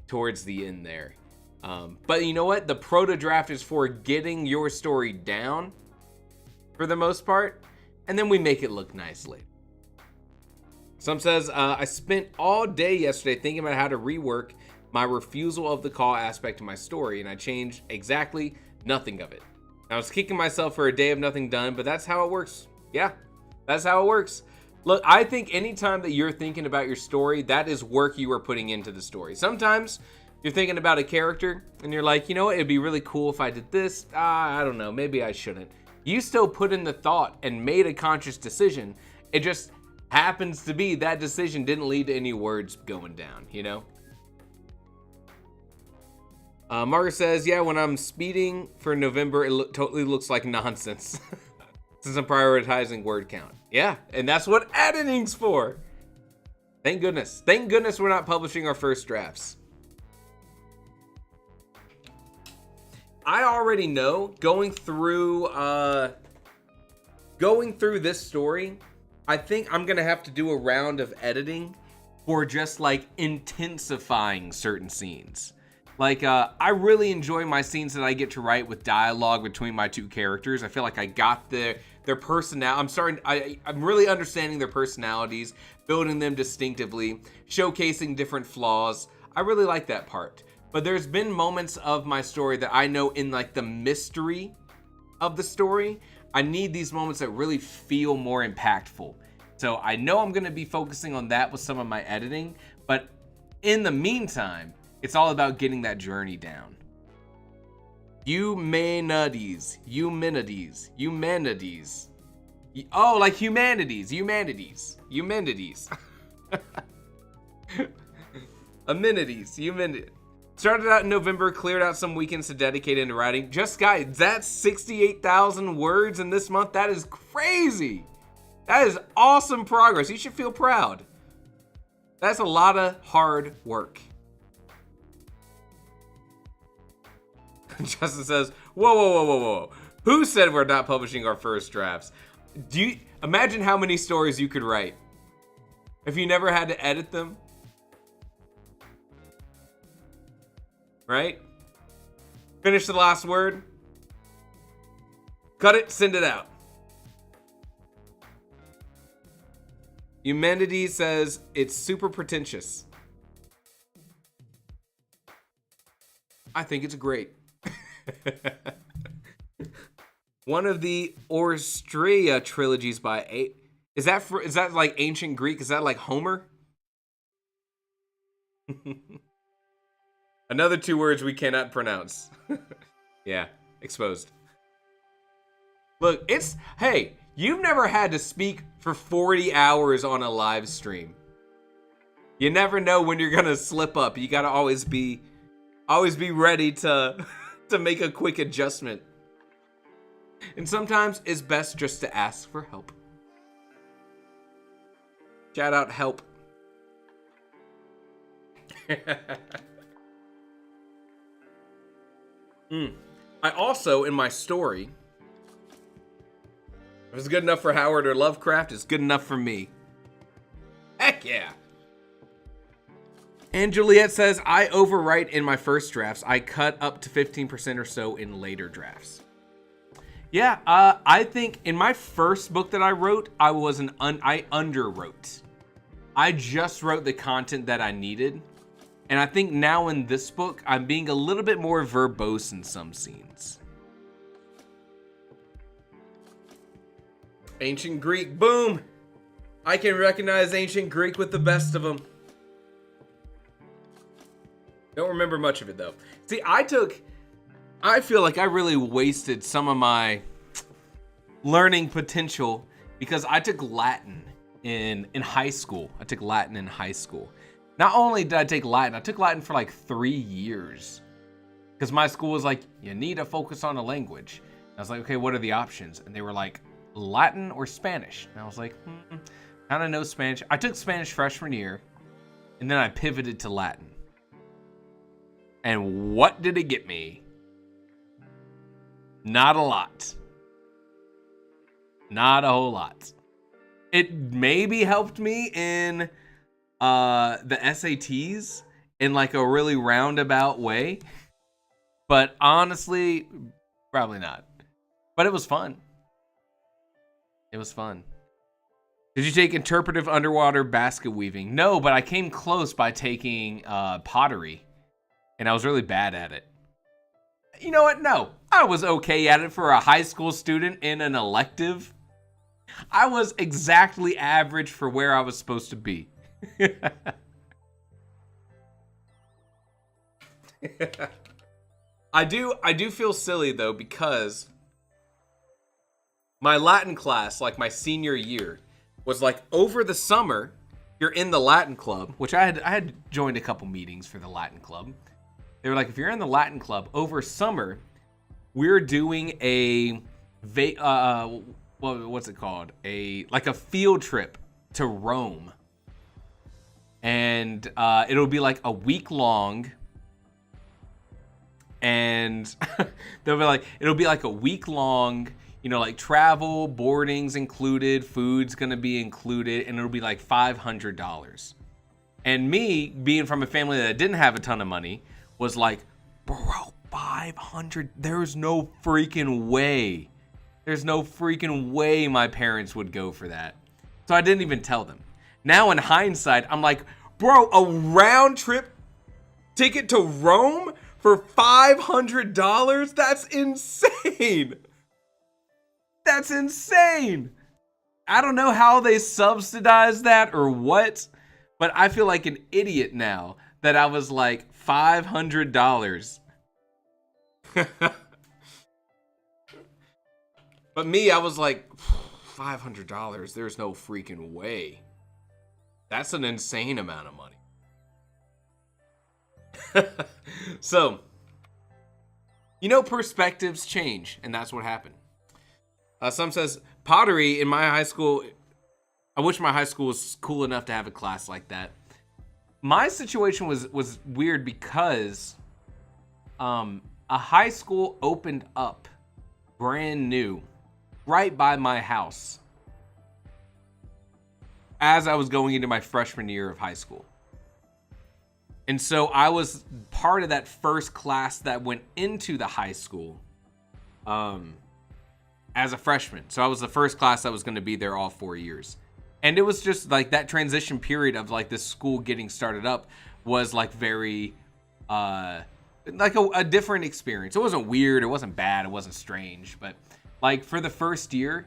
towards the end there. But you know what? The proto draft is for getting your story down for the most part, and then we make it look nicely. Some says, I spent all day yesterday thinking about how to rework my refusal of the call aspect of my story, and I changed exactly nothing of it. I was kicking myself for a day of nothing done, but that's how it works. Yeah, that's how it works. Look, I think anytime that you're thinking about your story, that is work you are putting into the story. Sometimes you're thinking about a character and you're like, you know what, it'd be really cool if I did this. I don't know, maybe I shouldn't. You still put in the thought and made a conscious decision. It just happens to be that decision didn't lead to any words going down, Margaret says, yeah, when I'm speeding for November, it totally looks like nonsense. Since I'm prioritizing word count. Yeah, and that's what editing's for. Thank goodness. Thank goodness we're not publishing our first drafts. I already know going through this story, I think I'm gonna have to do a round of editing for just like intensifying certain scenes. Like, I really enjoy my scenes that I get to write with dialogue between my two characters. I feel like I got the their personality. I'm really understanding their personalities, building them distinctively, showcasing different flaws. I really like that part. But there's been moments of my story that I know in like the mystery of the story, I need these moments that really feel more impactful. So I know I'm going to be focusing on that with some of my editing, but in the meantime, it's all about getting that journey down. Humanities. Oh, like humanities. Amenities. Started out in November, cleared out some weekends to dedicate into writing. Just guys, that's 68,000 words in this month. That is crazy. That is awesome progress. You should feel proud. That's a lot of hard work. Justin says, whoa. Who said we're not publishing our first drafts? Do you imagine how many stories you could write if you never had to edit them? Right? Finish the last word. Cut it, send it out. Humanity says it's super pretentious. I think it's great. One of the Orstria trilogies by is that like ancient Greek? Is that like Homer? Another 2 words we cannot pronounce. Yeah, exposed. Look, hey, you've never had to speak for 40 hours on a live stream. You never know when you're gonna slip up. You gotta always be ready to make a quick adjustment. And sometimes it's best just to ask for help. Shout out help. I also, in my story, if it's good enough for Howard or Lovecraft, it's good enough for me. Heck yeah. And Juliet says, I overwrite in my first drafts. I cut up to 15% or so in later drafts. Yeah, I think in my first book that I wrote, I underwrote. I just wrote the content that I needed. And I think now in this book, I'm being a little bit more verbose in some scenes. Ancient Greek, boom! I can recognize Ancient Greek with the best of them. Don't remember much of it though. See, I feel like I really wasted some of my learning potential because I took Latin in high school. Not only did I take Latin, I took Latin for like 3 years. Because my school was like, you need to focus on a language. And I was like, okay, what are the options? And they were like, Latin or Spanish. And I was like, kind of know Spanish. I took Spanish freshman year, and then I pivoted to Latin. And what did it get me? Not a lot. Not a whole lot. It maybe helped me in the SATs in like a really roundabout way. But honestly, probably not. But it was fun. It was fun. Did you take interpretive underwater basket weaving? No, but I came close by taking pottery. And I was really bad at it. You know what? No. I was okay at it for a high school student in an elective. I was exactly average for where I was supposed to be. I do feel silly though, because my Latin class, like my senior year, was like over the summer, you're in the Latin club, which I had joined a couple meetings for the Latin club. They were like, if you're in the Latin club over summer, we're doing what's it called? Like a field trip to Rome. And it'll be like a week long. And it'll be like a week long, you know, like travel, boardings included, food's gonna be included, and it'll be like $500. And me, being from a family that didn't have a ton of money, was like, bro, 500, there's no freaking way There's no freaking way my parents would go for that. So I didn't even tell them. Now in hindsight, I'm like, bro, a round trip ticket to Rome for $500? That's insane. That's insane. I don't know how they subsidize that or what, but I feel like an idiot now that I was like $500. But me, I was like, $500? There's no freaking way. That's an insane amount of money. So, you know, perspectives change, and that's what happened. Some says, pottery in my high school, I wish my high school was cool enough to have a class like that. My situation was weird because a high school opened up brand new right by my house as I was going into my freshman year of high school. And so I was part of that first class that went into the high school as a freshman. So I was the first class that was going to be there all 4 years. And it was just like that transition period of like this school getting started up was like very like a different experience. It wasn't weird, it wasn't bad, it wasn't strange, but like for the first year,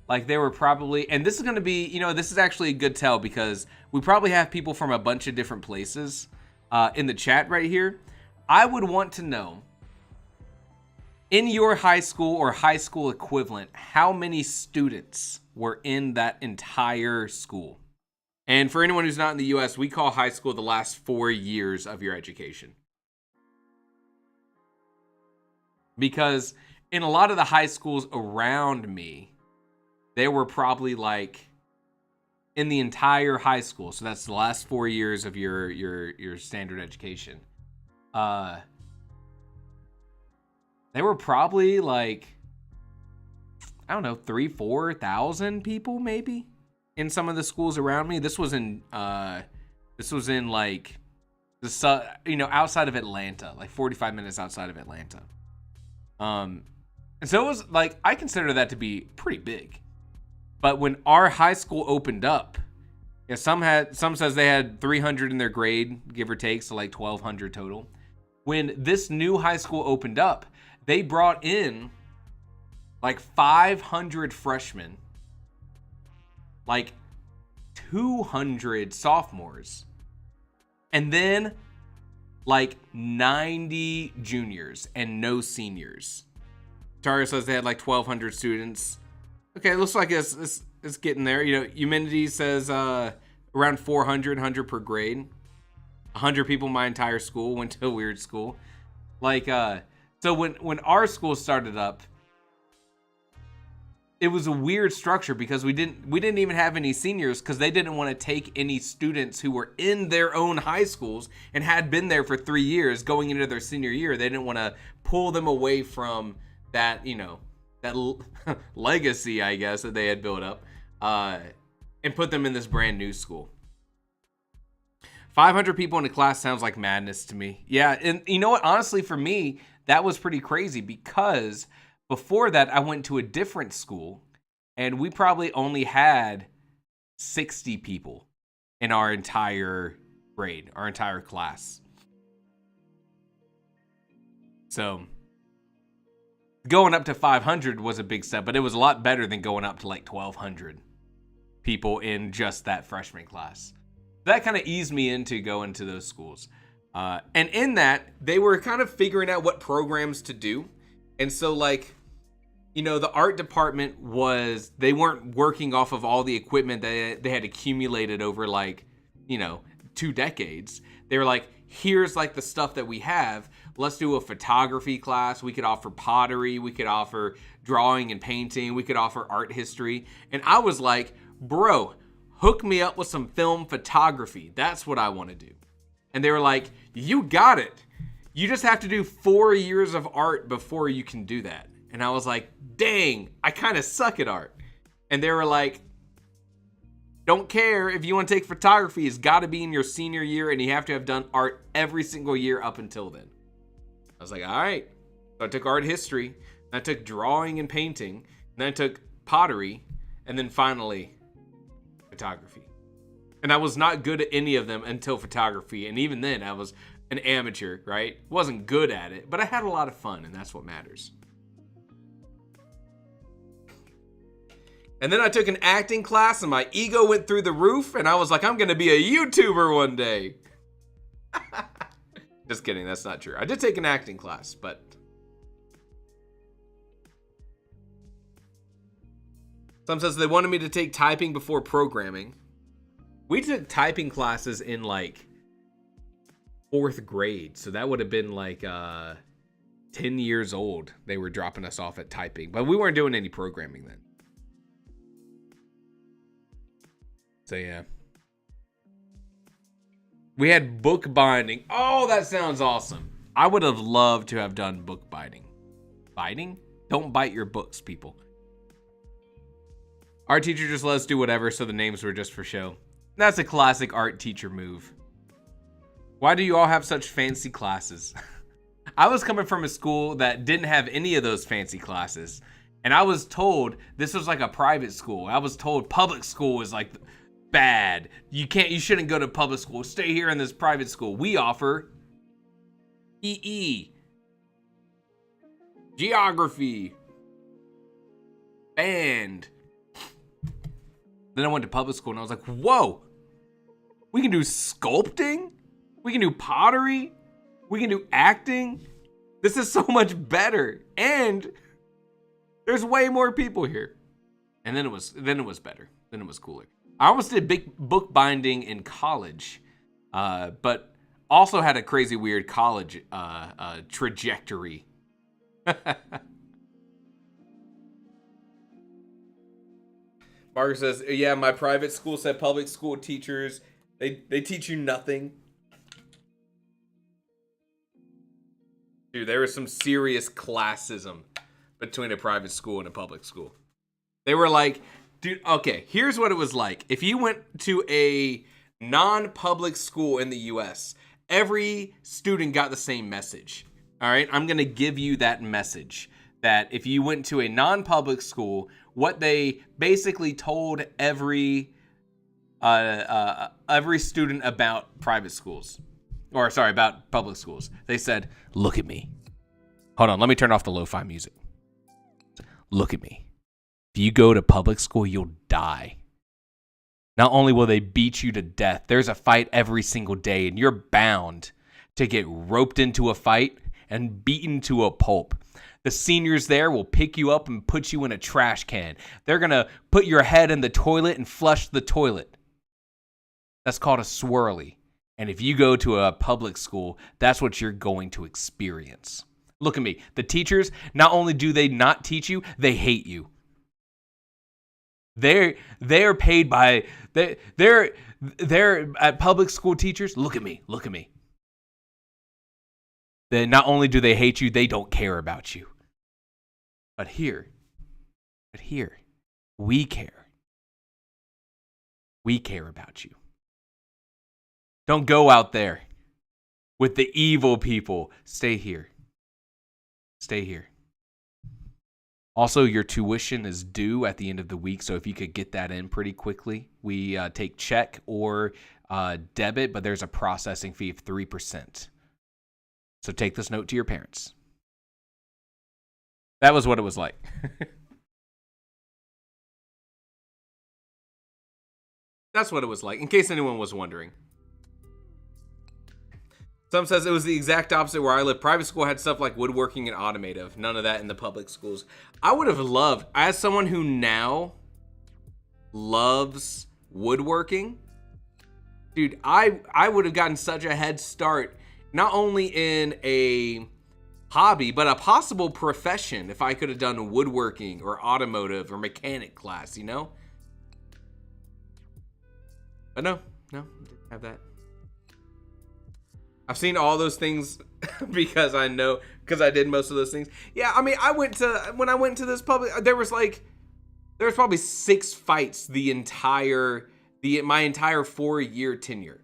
like they were probably, and this is going to be, you know, this is actually a good tell because we probably have people from a bunch of different places in the chat right here. I would want to know, in your high school or high school equivalent, how many students were in that entire school? And for anyone who's not in the US, we call high school the last 4 years of your education. Because in a lot of the high schools around me, they were probably like in the entire high school. So that's the last 4 years of your standard education. They were probably like, I don't know, 3,000-4,000 people maybe in some of the schools around me. This was in like the, you know, outside of Atlanta, like 45 minutes outside of Atlanta. And so it was like, I consider that to be pretty big. But when our high school opened up, yeah, some says they had 300 in their grade, give or take, so like 1,200 total. When this new high school opened up, they brought in like 500 freshmen, like 200 sophomores, and then like 90 juniors and no seniors. Tario says they had like 1,200 students. Okay, it looks like it's getting there. You know, Humidity says around 400, 100 per grade. 100 people in my entire school went to a weird school. Like, so when our school started up, it was a weird structure because we didn't even have any seniors because they didn't want to take any students who were in their own high schools and had been there for 3 years going into their senior year. They didn't want to pull them away from that, you know, that legacy, I guess, that they had built up, and put them in this brand new school. 500 people in a class sounds like madness to me. Yeah, and you know what? Honestly, for me, that was pretty crazy because before that, I went to a different school, and we probably only had 60 people in our entire grade, our entire class. So going up to 500 was a big step, but it was a lot better than going up to like 1,200 people in just that freshman class. That kind of eased me into going to those schools. And in that, they were kind of figuring out what programs to do. And so, like, you know, the art department they weren't working off of all the equipment that they had accumulated over, like, you know, 2 decades. They were like, here's like the stuff that we have. Let's do a photography class. We could offer pottery. We could offer drawing and painting. We could offer art history. And I was like, bro, hook me up with some film photography. That's what I want to do. And they were like, you got it. You just have to do 4 years of art before you can do that. And I was like, dang, I kind of suck at art. And they were like, don't care if you want to take photography. It's got to be in your senior year, and you have to have done art every single year up until then. I was like, all right. So I took art history, and I took drawing and painting, then I took pottery, and then finally photography. And I was not good at any of them until photography. And even then, I was an amateur, right? Wasn't good at it, but I had a lot of fun, and that's what matters. And then I took an acting class, and my ego went through the roof, and I was like, I'm going to be a YouTuber one day. Just kidding, that's not true. I did take an acting class, but... Some says they wanted me to take typing before programming. We took typing classes in like 4th grade, so that would have been like 10 years old. They were dropping us off at typing, but we weren't doing any programming then. So yeah. We had book binding. Oh, that sounds awesome. I would have loved to have done book binding. Biting? Don't bite your books, people. Our teacher just let us do whatever, so the names were just for show. That's a classic art teacher move. Why do you all have such fancy classes? I was coming from a school that didn't have any of those fancy classes. And I was told this was like a private school. I was told public school is like bad. You shouldn't go to public school. Stay here in this private school. We offer EE, geography, band. Then I went to public school and I was like, whoa, we can do sculpting. We can do pottery. We can do acting. This is so much better. And there's way more people here. And then it was better. Then it was cooler. I almost did big book binding in college, but also had a crazy weird college trajectory. Margaret says, yeah, my private school said public school teachers, they teach you nothing. Dude, there was some serious classism between a private school and a public school. They were like, dude, okay, here's what it was like. If you went to a non-public school in the US, every student got the same message. All right, I'm going to give you that message. That if you went to a non-public school, what they basically told every student about private schools, or sorry, about public schools, they said, look at me. Hold on, let me turn off the lo-fi music. Look at me. If you go to public school, you'll die. Not only will they beat you to death, there's a fight every single day, and you're bound to get roped into a fight and beaten to a pulp. The seniors there will pick you up and put you in a trash can. They're going to put your head in the toilet and flush the toilet. That's called a swirly. And if you go to a public school, that's what you're going to experience. Look at me. The teachers, not only do they not teach you, they hate you. They're paid by they're at public school teachers. Look at me. Look at me. Then not only do they hate you, they don't care about you. But here, we care. We care about you. Don't go out there with the evil people. Stay here. Stay here. Also, your tuition is due at the end of the week, so if you could get that in pretty quickly. We take check or debit, but there's a processing fee of 3%. So take this note to your parents. That was what it was like. That's what it was like, in case anyone was wondering. Some says it was the exact opposite where I live. Private school had stuff like woodworking and automotive. None of that in the public schools. I would have loved, as someone who now loves woodworking, dude, I would have gotten such a head start, not only in a hobby, but a possible profession if I could have done woodworking or automotive or mechanic class, you know? But no, didn't have that. I've seen all those things because I did most of those things. Yeah, I mean, when I went to this public, there was probably 6 fights my entire 4-year tenure.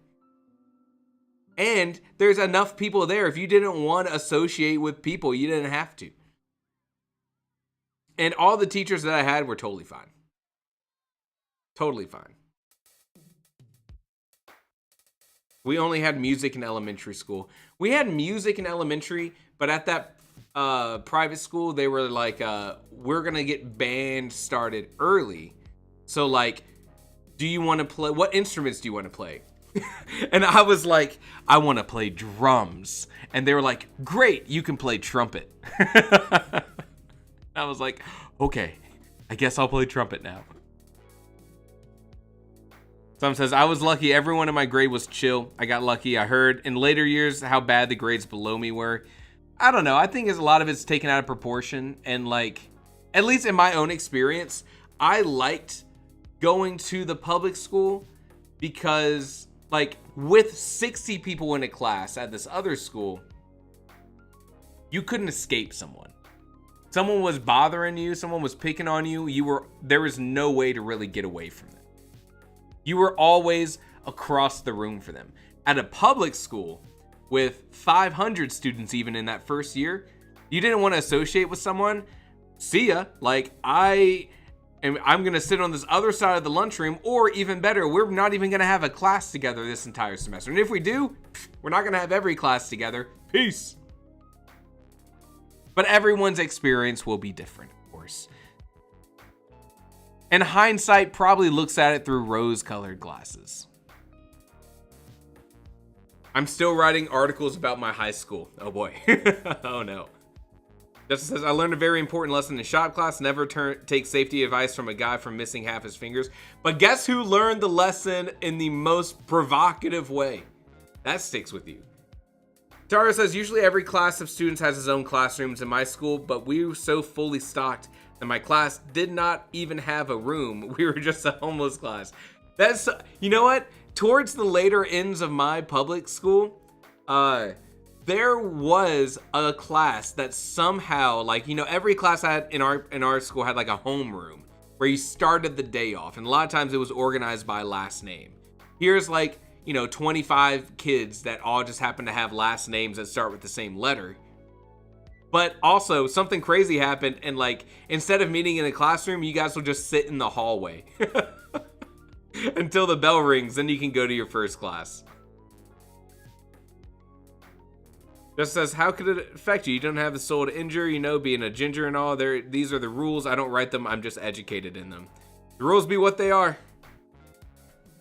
And there's enough people there. If you didn't want to associate with people, you didn't have to. And all the teachers that I had were totally fine. Totally fine. We only had music in elementary school. We had music in elementary, but at that private school, they were like, we're going to get band started early. So like, do you want to play? What instruments do you want to play? And I was like, I want to play drums. And they were like, great, you can play trumpet. I was like, okay, I guess I'll play trumpet now. Someone says, I was lucky. Everyone in my grade was chill. I got lucky. I heard in later years how bad the grades below me were. I don't know. I think a lot of it's taken out of proportion. And like, at least in my own experience, I liked going to the public school because like with 60 people in a class at this other school, you couldn't escape someone. Someone was bothering you, someone was picking on you, there was no way to really get away from them. You were always across the room for them. At a public school with 500 students even in that first year, you didn't want to associate with someone. See ya. Like I'm going to sit on this other side of the lunchroom, or even better, we're not even going to have a class together this entire semester. And if we do, we're not going to have every class together. Peace. But everyone's experience will be different, of course. And hindsight probably looks at it through rose-colored glasses. I'm still writing articles about my high school. Oh boy. Oh no. Justin says, I learned a very important lesson in shop class. Never take safety advice from a guy from missing half his fingers. But guess who learned the lesson in the most provocative way? That sticks with you. Tara says, usually every class of students has its own classrooms in my school, but we were so fully stocked that my class did not even have a room. We were just a homeless class. That's, you know what? Towards the later ends of my public school, there was a class that somehow, like, you know, every class I had in our school had like a homeroom where you started the day off. And a lot of times it was organized by last name. Here's like, you know, 25 kids that all just happen to have last names that start with the same letter. But also something crazy happened, and like, instead of meeting in a classroom, you guys will just sit in the hallway until the bell rings, then you can go to your first class. Just says, how could it affect you? You don't have the soul to injure, you know, being a ginger and all. These are the rules. I don't write them. I'm just educated in them. The rules be what they are.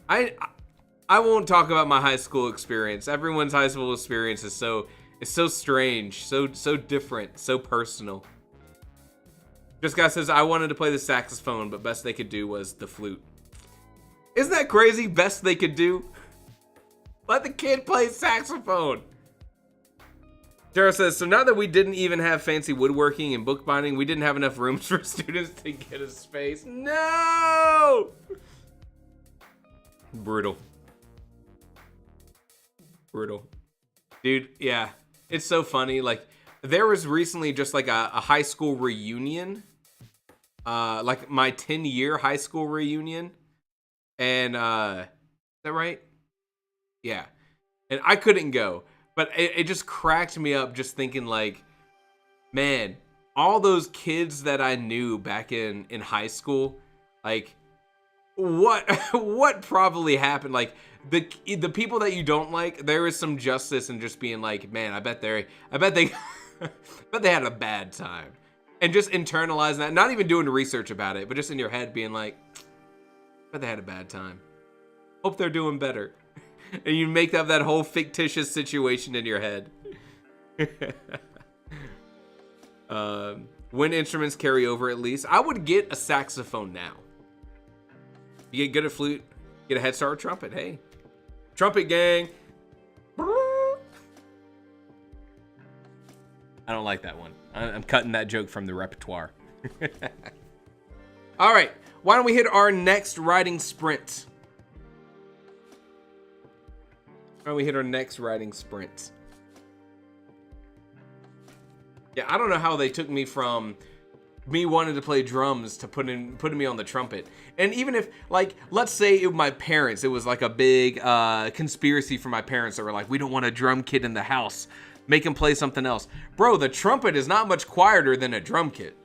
I won't talk about my high school experience. Everyone's high school experience is so strange, so different, so personal. This guy says, I wanted to play the saxophone, but best they could do was the flute. Isn't that crazy? Best they could do? Let the kid play saxophone. Tara says, so now that we didn't even have fancy woodworking and bookbinding, we didn't have enough rooms for students to get a space. No! Brutal. Brutal. Dude, yeah. It's so funny. Like, there was recently just like a high school reunion. Like my 10-year high school reunion. And, is that right? Yeah. And I couldn't go. But it just cracked me up just thinking like, man, all those kids that I knew back in high school, like, what probably happened? Like, the people that you don't like, there is some justice in just being like, man, I bet they had a bad time. And just internalizing that, not even doing research about it, but just in your head being like, I bet they had a bad time. Hope they're doing better. And you make up that whole fictitious situation in your head. Wind instruments carry over at least. I would get a saxophone now. You get good at flute, get a head start with trumpet. Hey, trumpet gang. I don't like that one. I'm cutting that joke from the repertoire. All right, why don't we hit our next writing sprint? Why don't we hit our next writing sprint? Yeah, I don't know how they took me from me wanting to play drums to putting me on the trumpet. And even if, like, let's say it was my parents, it was like a big conspiracy for my parents that were like, we don't want a drum kit in the house. Make him play something else. Bro, the trumpet is not much quieter than a drum kit.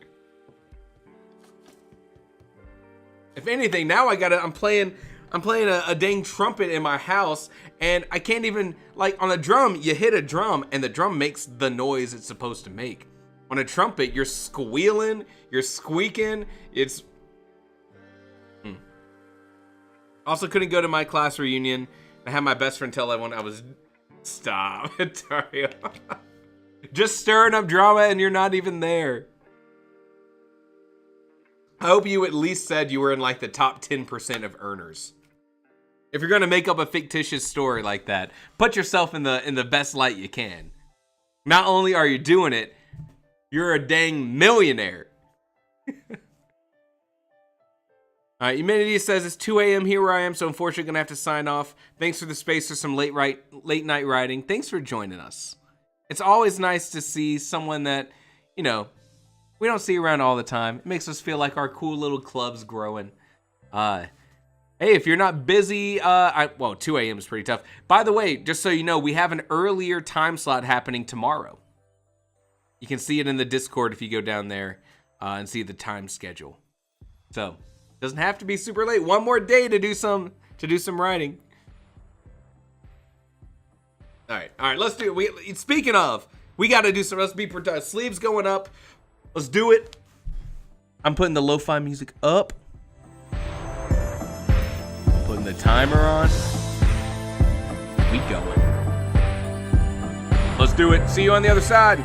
If anything, now I'm playing a dang trumpet in my house, and I can't even, like, on a drum, you hit a drum and the drum makes the noise it's supposed to make. On a trumpet, you're squealing, you're squeaking, it's... Also couldn't go to my class reunion. I had my best friend tell everyone I was... Stop, Dario. Just stirring up drama and you're not even there. I hope you at least said you were in like the top 10% of earners. If you're gonna make up a fictitious story like that, put yourself in the best light you can. Not only are you doing it, you're a dang millionaire. All right, Humanity says it's 2 a.m. here where I am, so unfortunately gonna have to sign off. Thanks for the space for some late night writing. Thanks for joining us. It's always nice to see someone that, you know, we don't see around all the time. It makes us feel like our cool little club's growing. Hey, if you're not busy, well, 2 a.m. is pretty tough. By the way, just so you know, we have an earlier time slot happening tomorrow. You can see it in the Discord if you go down there and see the time schedule. So, doesn't have to be super late. One more day to do some writing. All right, let's do it. Speaking of, we got to do some. Let's be productive. Sleeves going up. Let's do it. I'm putting the lo-fi music up. Putting the timer on. We going. Let's do it. See you on the other side.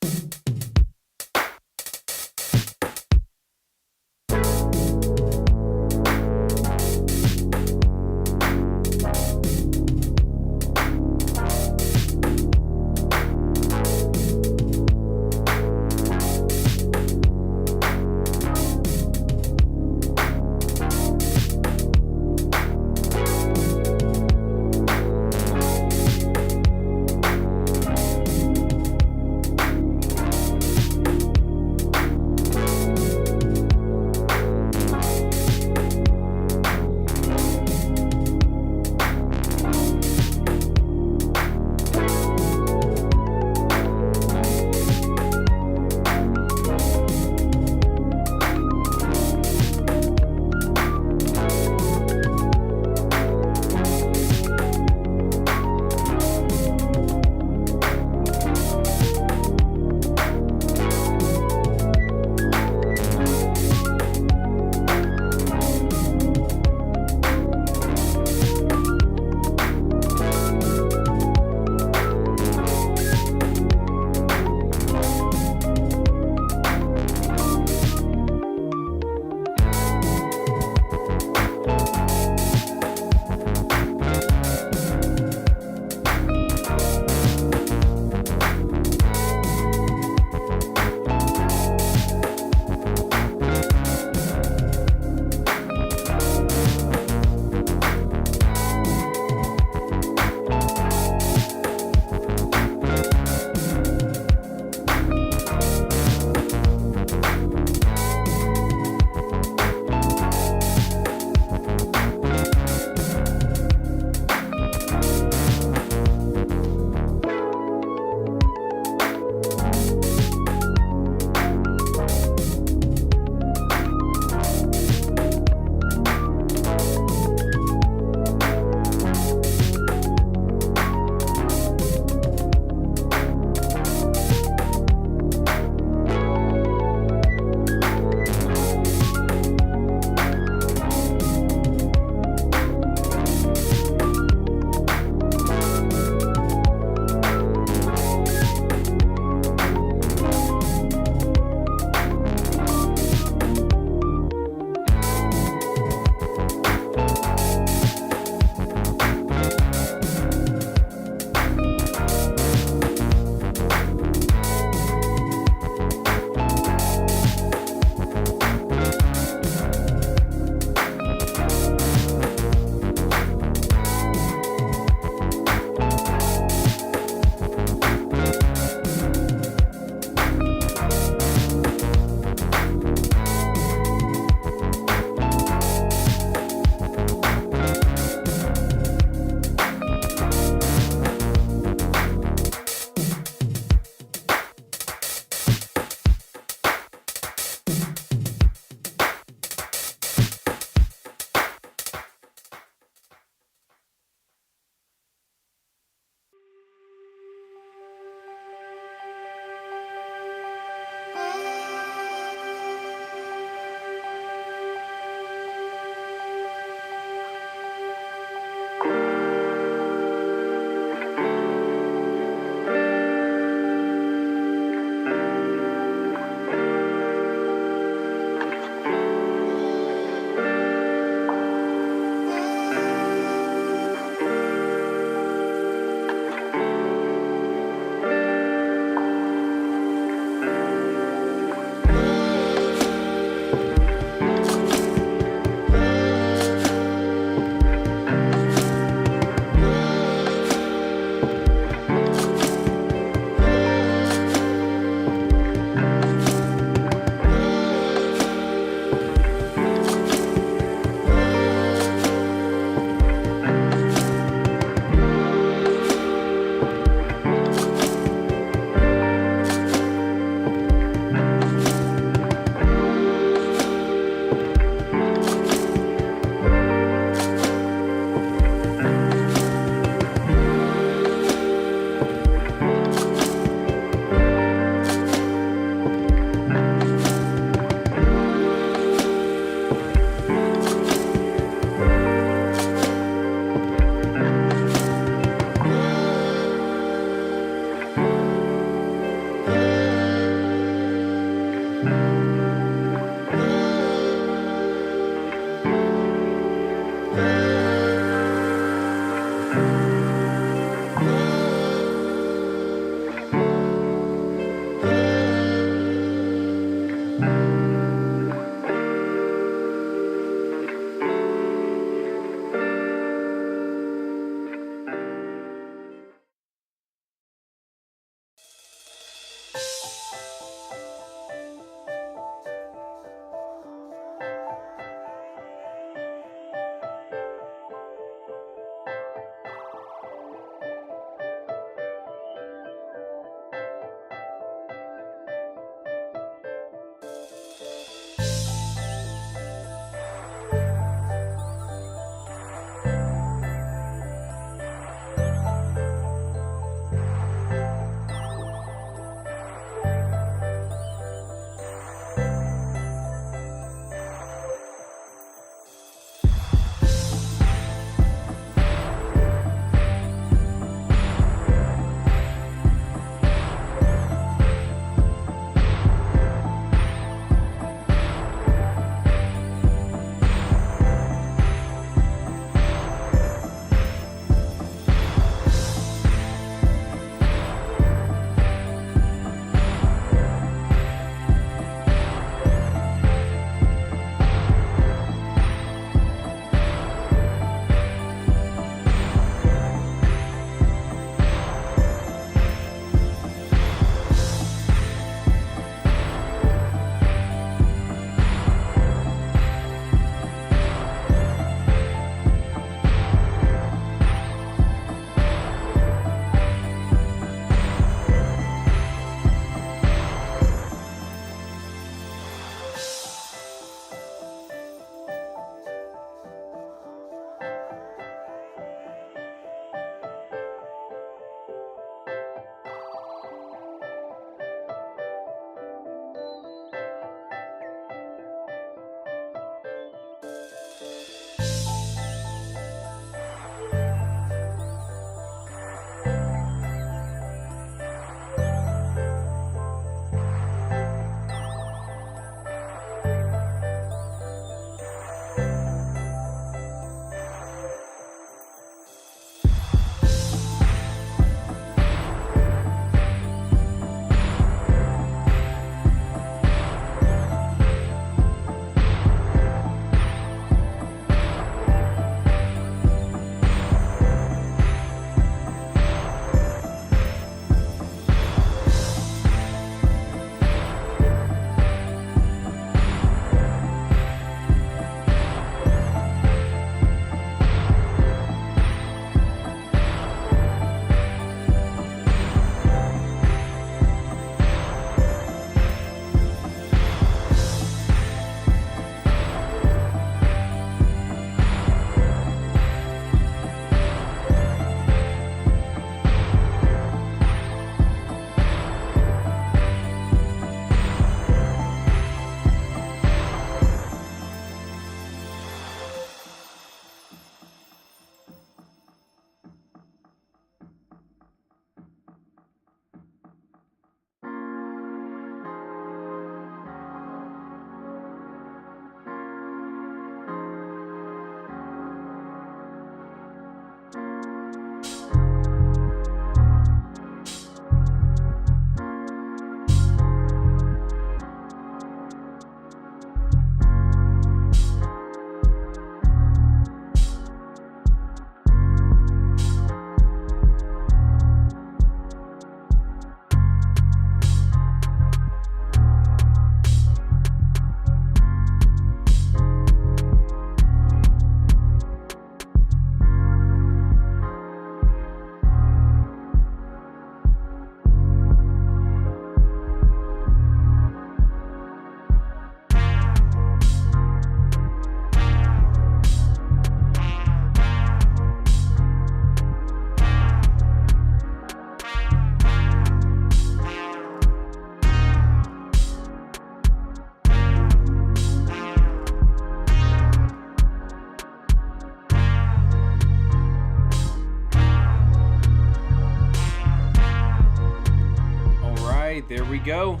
right, there we go.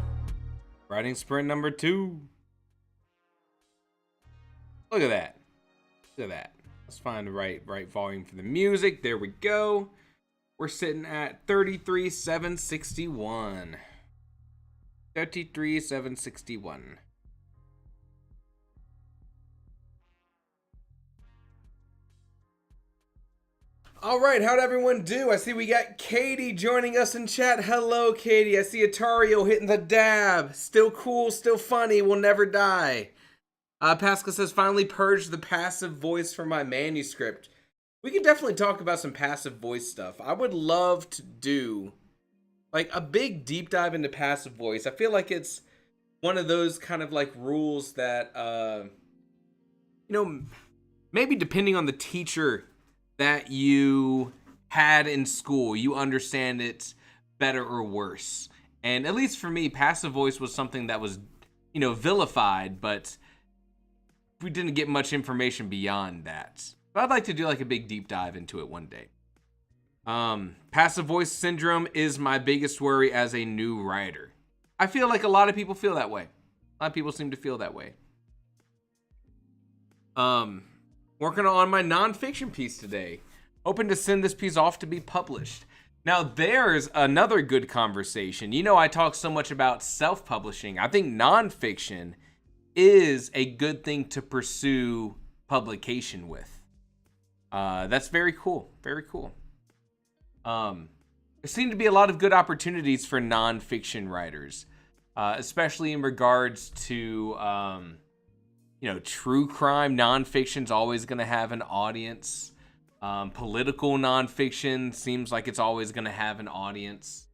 Writing sprint number 2. Look at that. Look at that. Let's find the right volume for the music. There we go. We're sitting at 33,761. 33,761. All right, how'd everyone do? I see we got Katie joining us in chat. Hello, Katie. I see Atario hitting the dab. Still cool, still funny, will never die. Pascal says, finally purged the passive voice from my manuscript. We can definitely talk about some passive voice stuff. I would love to do like a big deep dive into passive voice. I feel like it's one of those kind of like rules that, maybe depending on the teacher that you had in school, you understand it better or worse. And at least for me, passive voice was something that was, vilified, but we didn't get much information beyond that. But I'd like to do like a big deep dive into it one day. Passive voice syndrome is my biggest worry as a new writer. I feel like a lot of people feel that way. A lot of people seem to feel that way. Working on my nonfiction piece today. Hoping to send this piece off to be published. Now, there's another good conversation. I talk so much about self-publishing. I think nonfiction is a good thing to pursue publication with. That's very cool. Very cool. There seem to be a lot of good opportunities for nonfiction writers, especially in regards to, true crime. Nonfiction's always going to have an audience. Political nonfiction seems like it's always going to have an audience.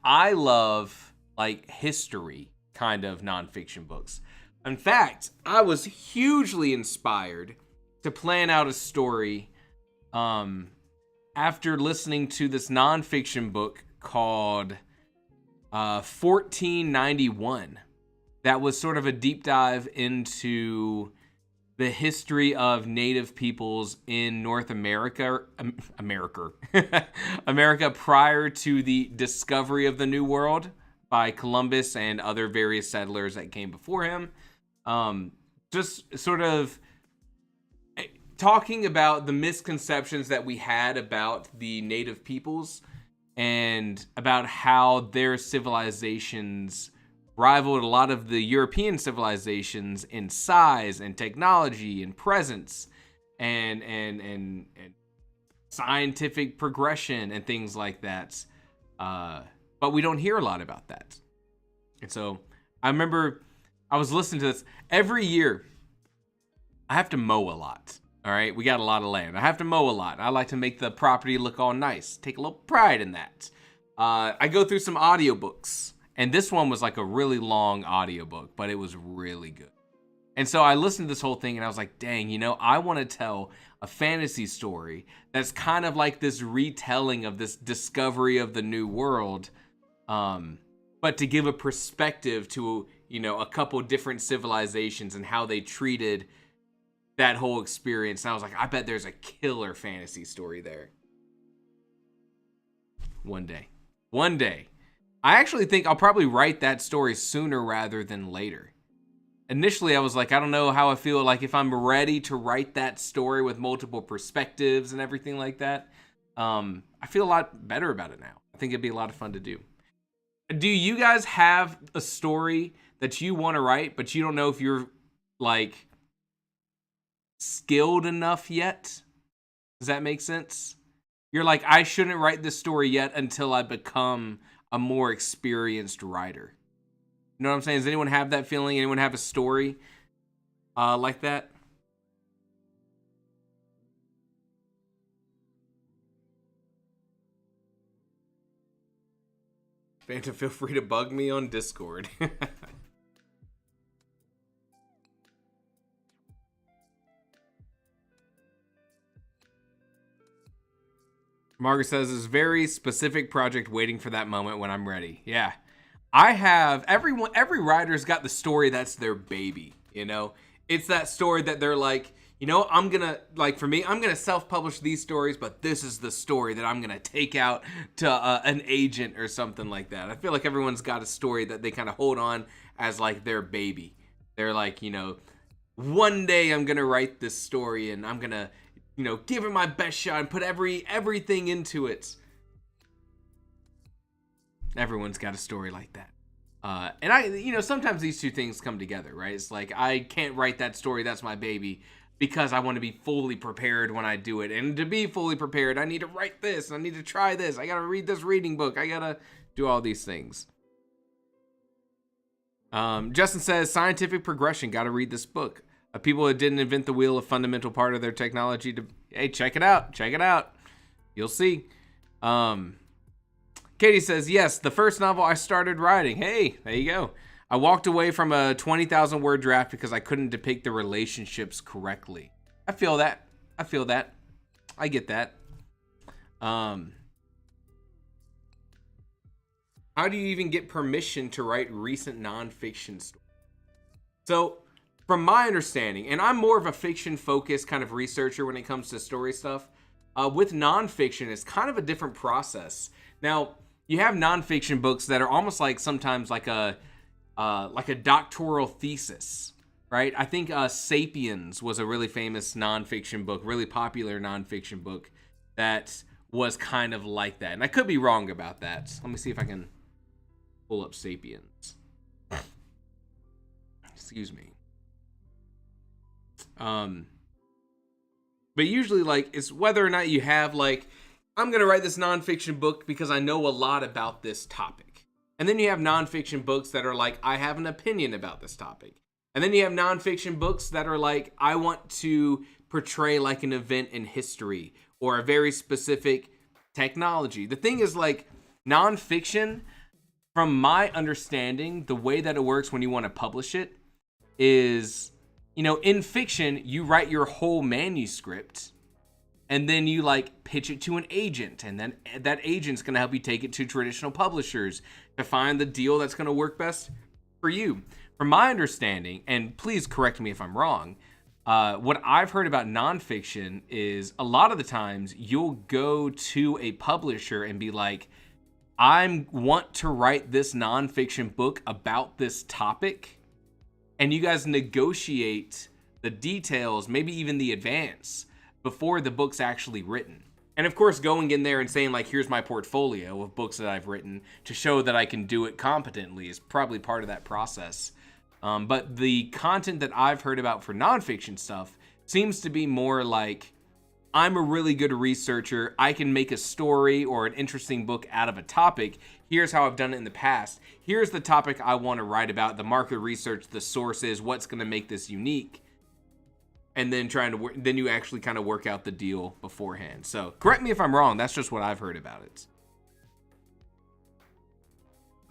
I love like history kind of nonfiction books. In fact, I was hugely inspired to plan out a story after listening to this nonfiction book called 1491. That was sort of a deep dive into the history of native peoples in North America, America prior to the discovery of the New World by Columbus and other various settlers that came before him. Just sort of talking about the misconceptions that we had about the native peoples and about how their civilizations rivaled a lot of the European civilizations in size and technology and presence and scientific progression and things like that. But we don't hear a lot about that. And so I remember I was listening to this every year. I have to mow a lot. All right. We got a lot of land. I have to mow a lot. I like to make the property look all nice. Take a little pride in that. I go through some audiobooks. And this one was like a really long audiobook, but it was really good. And so I listened to this whole thing and I was like, dang, I want to tell a fantasy story that's kind of like this retelling of this discovery of the New World, but to give a perspective to, a couple different civilizations and how they treated that whole experience. And I was like, I bet there's a killer fantasy story there. One day. I actually think I'll probably write that story sooner rather than later. Initially, I was like, I don't know how I feel like if I'm ready to write that story with multiple perspectives and everything like that. I feel a lot better about it now. I think it'd be a lot of fun to do. Do you guys have a story that you want to write, but you don't know if you're like skilled enough yet? Does that make sense? You're like, I shouldn't write this story yet until I become a more experienced writer. You know what I'm saying? Does anyone have that feeling? Anyone have a story like that? Phantom, feel free to bug me on Discord. Margaret says, it's a very specific project waiting for that moment when I'm ready. Yeah. I have, every writer's got the story that's their baby, It's that story that they're like, you know, I'm gonna, like for me, I'm gonna self-publish these stories, but this is the story that I'm gonna take out to an agent or something like that. I feel like everyone's got a story that they kind of hold on as like their baby. They're like, you know, one day I'm gonna write this story and I'm gonna, you know, give it my best shot and put everything into it. Everyone's got a story like that. And I, you know, sometimes these two things come together, right? It's like, I can't write that story, that's my baby, because I want to be fully prepared when I do it. And to be fully prepared, I need to write this, I need to try this, I gotta read this reading book, I gotta do all these things. Justin says, scientific progression, gotta read this book. People that didn't invent the wheel, a fundamental part of their technology. Hey, check it out, you'll see. Katie says, yes, the first novel I started writing. Hey, there you go. I walked away from a 20,000 word draft because I couldn't depict the relationships correctly. I feel that. I get that. How do you even get permission to write recent nonfiction stories? So, from my understanding, and I'm more of a fiction-focused kind of researcher when it comes to story stuff, with nonfiction, it's kind of a different process. Now, you have nonfiction books that are almost like sometimes like a doctoral thesis, right? I think Sapiens was a really famous nonfiction book, really popular nonfiction book that was kind of like that. And I could be wrong about that. Let me see if I can pull up Sapiens. Excuse me. But usually, like, it's whether or not you have, like, I'm going to write this nonfiction book because I know a lot about this topic. And then you have nonfiction books that are like, I have an opinion about this topic. And then you have nonfiction books that are like, I want to portray like an event in history or a very specific technology. The thing is, like, nonfiction, from my understanding, the way that it works when you want to publish it is, you know, in fiction, you write your whole manuscript and then you like pitch it to an agent, and then that agent's going to help you take it to traditional publishers to find the deal that's going to work best for you. From my understanding, and please correct me if I'm wrong, what I've heard about nonfiction is a lot of the times you'll go to a publisher and be like, I want to write this nonfiction book about this topic, and you guys negotiate the details, maybe even the advance, before the book's actually written. And of course, going in there and saying like, here's my portfolio of books that I've written to show that I can do it competently is probably part of that process. But the content that I've heard about for nonfiction stuff seems to be more like, I'm a really good researcher. I can make a story or an interesting book out of a topic. Here's how I've done it in the past. Here's the topic I want to write about, the market research, the sources, what's going to make this unique. And then then you actually kind of work out the deal beforehand. So correct me if I'm wrong. That's just what I've heard about it.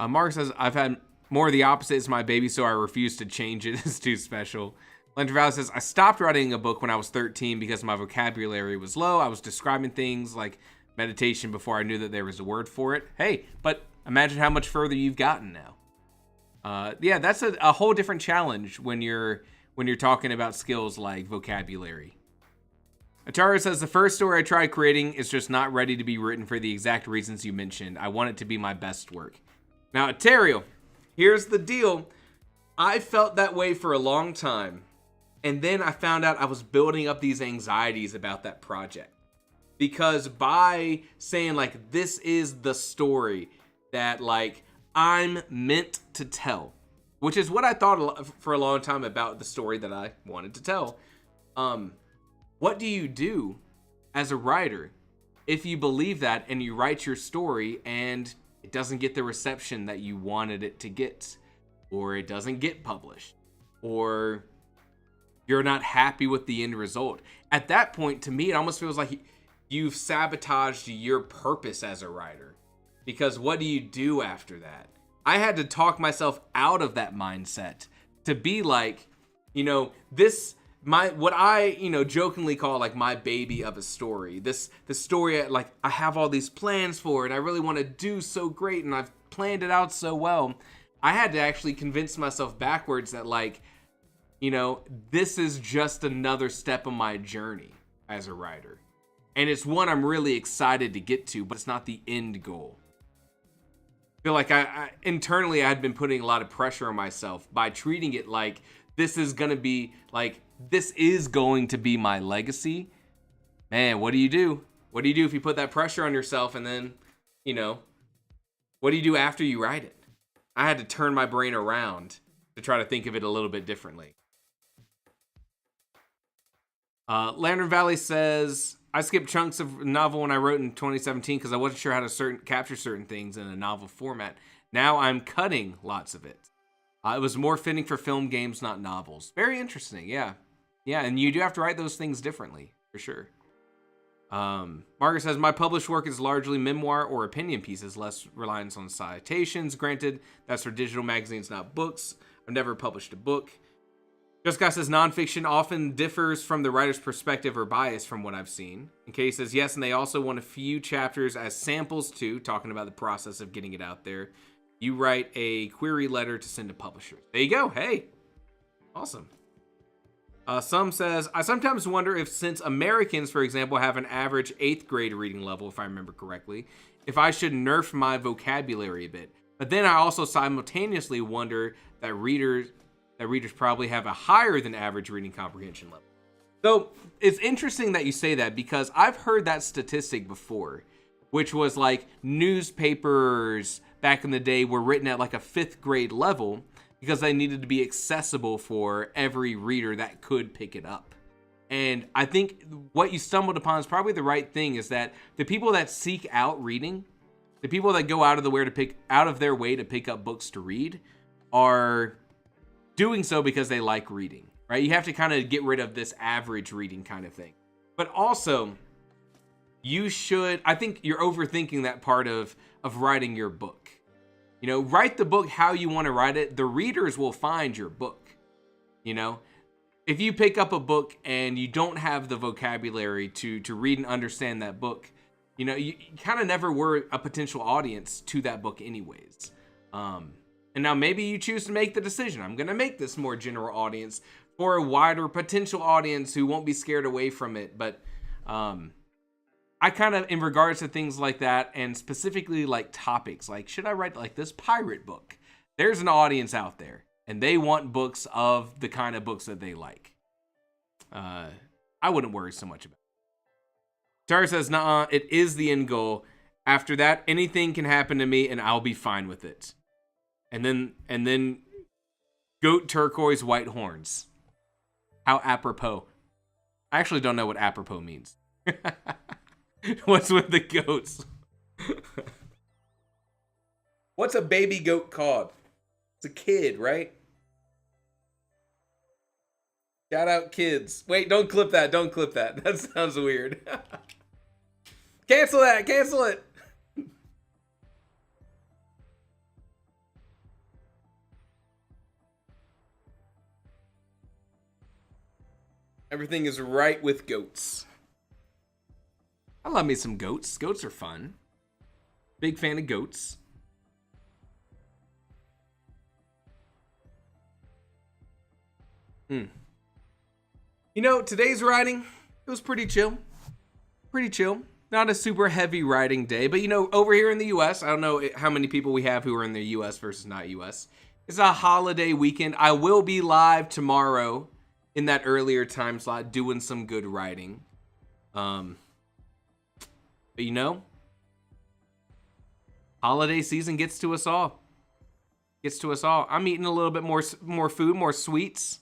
Mark says, I've had more of the opposite. It's my baby, so I refuse to change it. It's too special. Lenter Valley says, I stopped writing a book when I was 13 because my vocabulary was low. I was describing things like meditation before I knew that there was a word for it. Hey, but imagine how much further you've gotten now. Yeah, that's a whole different challenge when you're talking about skills like vocabulary. Atara says, the first story I tried creating is just not ready to be written for the exact reasons you mentioned. I want it to be my best work. Now, Atariel, here's the deal. I felt that way for a long time. And then I found out I was building up these anxieties about that project. Because by saying like, this is the story that like I'm meant to tell, which is what I thought for a long time about the story that I wanted to tell. What do you do as a writer if you believe that and you write your story and it doesn't get the reception that you wanted it to get, or it doesn't get published, or you're not happy with the end result? At that point, to me, it almost feels like you've sabotaged your purpose as a writer. Because what do you do after that? I had to talk myself out of that mindset to be like, you know, what I jokingly call like my baby of a story. This story, like, I have all these plans for it. I really want to do so great, and I've planned it out so well. I had to actually convince myself backwards that like, you know, this is just another step of my journey as a writer. And it's one I'm really excited to get to, but it's not the end goal. I feel like I internally I had been putting a lot of pressure on myself by treating it like this is going to be my legacy. Man, what do you do? What do you do if you put that pressure on yourself and then, you know, what do you do after you write it? I had to turn my brain around to try to think of it a little bit differently. Lantern Valley says, I skipped chunks of a novel when I wrote in 2017 because I wasn't sure how to capture certain things in a novel format. Now I'm cutting lots of it. It was more fitting for film, games, not novels. Very interesting, yeah. Yeah, and you do have to write those things differently, for sure. Margaret says, my published work is largely memoir or opinion pieces, less reliance on citations. Granted, that's for digital magazines, not books. I've never published a book. Just Guy says nonfiction often differs from the writer's perspective or bias from what I've seen. And Katie says yes, and they also want a few chapters as samples too, talking about the process of getting it out there. You write a query letter to send to publishers. There you go. Hey, awesome. Some says, I sometimes wonder if since Americans, for example, have an average 8th grade reading level, if I remember correctly, if I should nerf my vocabulary a bit. But then I also simultaneously wonder that readers probably have a higher than average reading comprehension level. So it's interesting that you say that because I've heard that statistic before, which was like newspapers back in the day were written at like a 5th grade level because they needed to be accessible for every reader that could pick it up. And I think what you stumbled upon is probably the right thing, is that the people that seek out reading, the people that go out of their way to pick up books to read, are doing so because they like reading, right? You have to kind of get rid of this average reading kind of thing. But also, I think you're overthinking that part of writing your book. You know, write the book how you want to write it. The readers will find your book. You know, if you pick up a book and you don't have the vocabulary to read and understand that book, you know, you kind of never were a potential audience to that book anyways. And now maybe you choose to make the decision. I'm going to make this more general audience for a wider potential audience who won't be scared away from it. But I kind of, in regards to things like that, and specifically like topics, like should I write like this pirate book? There's an audience out there, and they want books of the kind of books that they like. I wouldn't worry so much about it. Tara says, nah, it is the end goal. After that, anything can happen to me, and I'll be fine with it. And then goat turquoise white horns. How apropos. I actually don't know what apropos means. What's with the goats? What's a baby goat called? It's a kid, right? Shout out kids. Wait, don't clip that. Don't clip that. That sounds weird. Cancel that. Cancel it. Everything is right with goats. I love me some goats. Goats are fun. Big fan of goats. You know, today's writing, it was pretty chill. Pretty chill. Not a super heavy writing day, but you know, over here in the US, I don't know how many people we have who are in the US versus not US. It's a holiday weekend. I will be live tomorrow in that earlier time slot doing some good writing. But you know, holiday season gets to us all. Gets to us all. I'm eating a little bit more food, more sweets.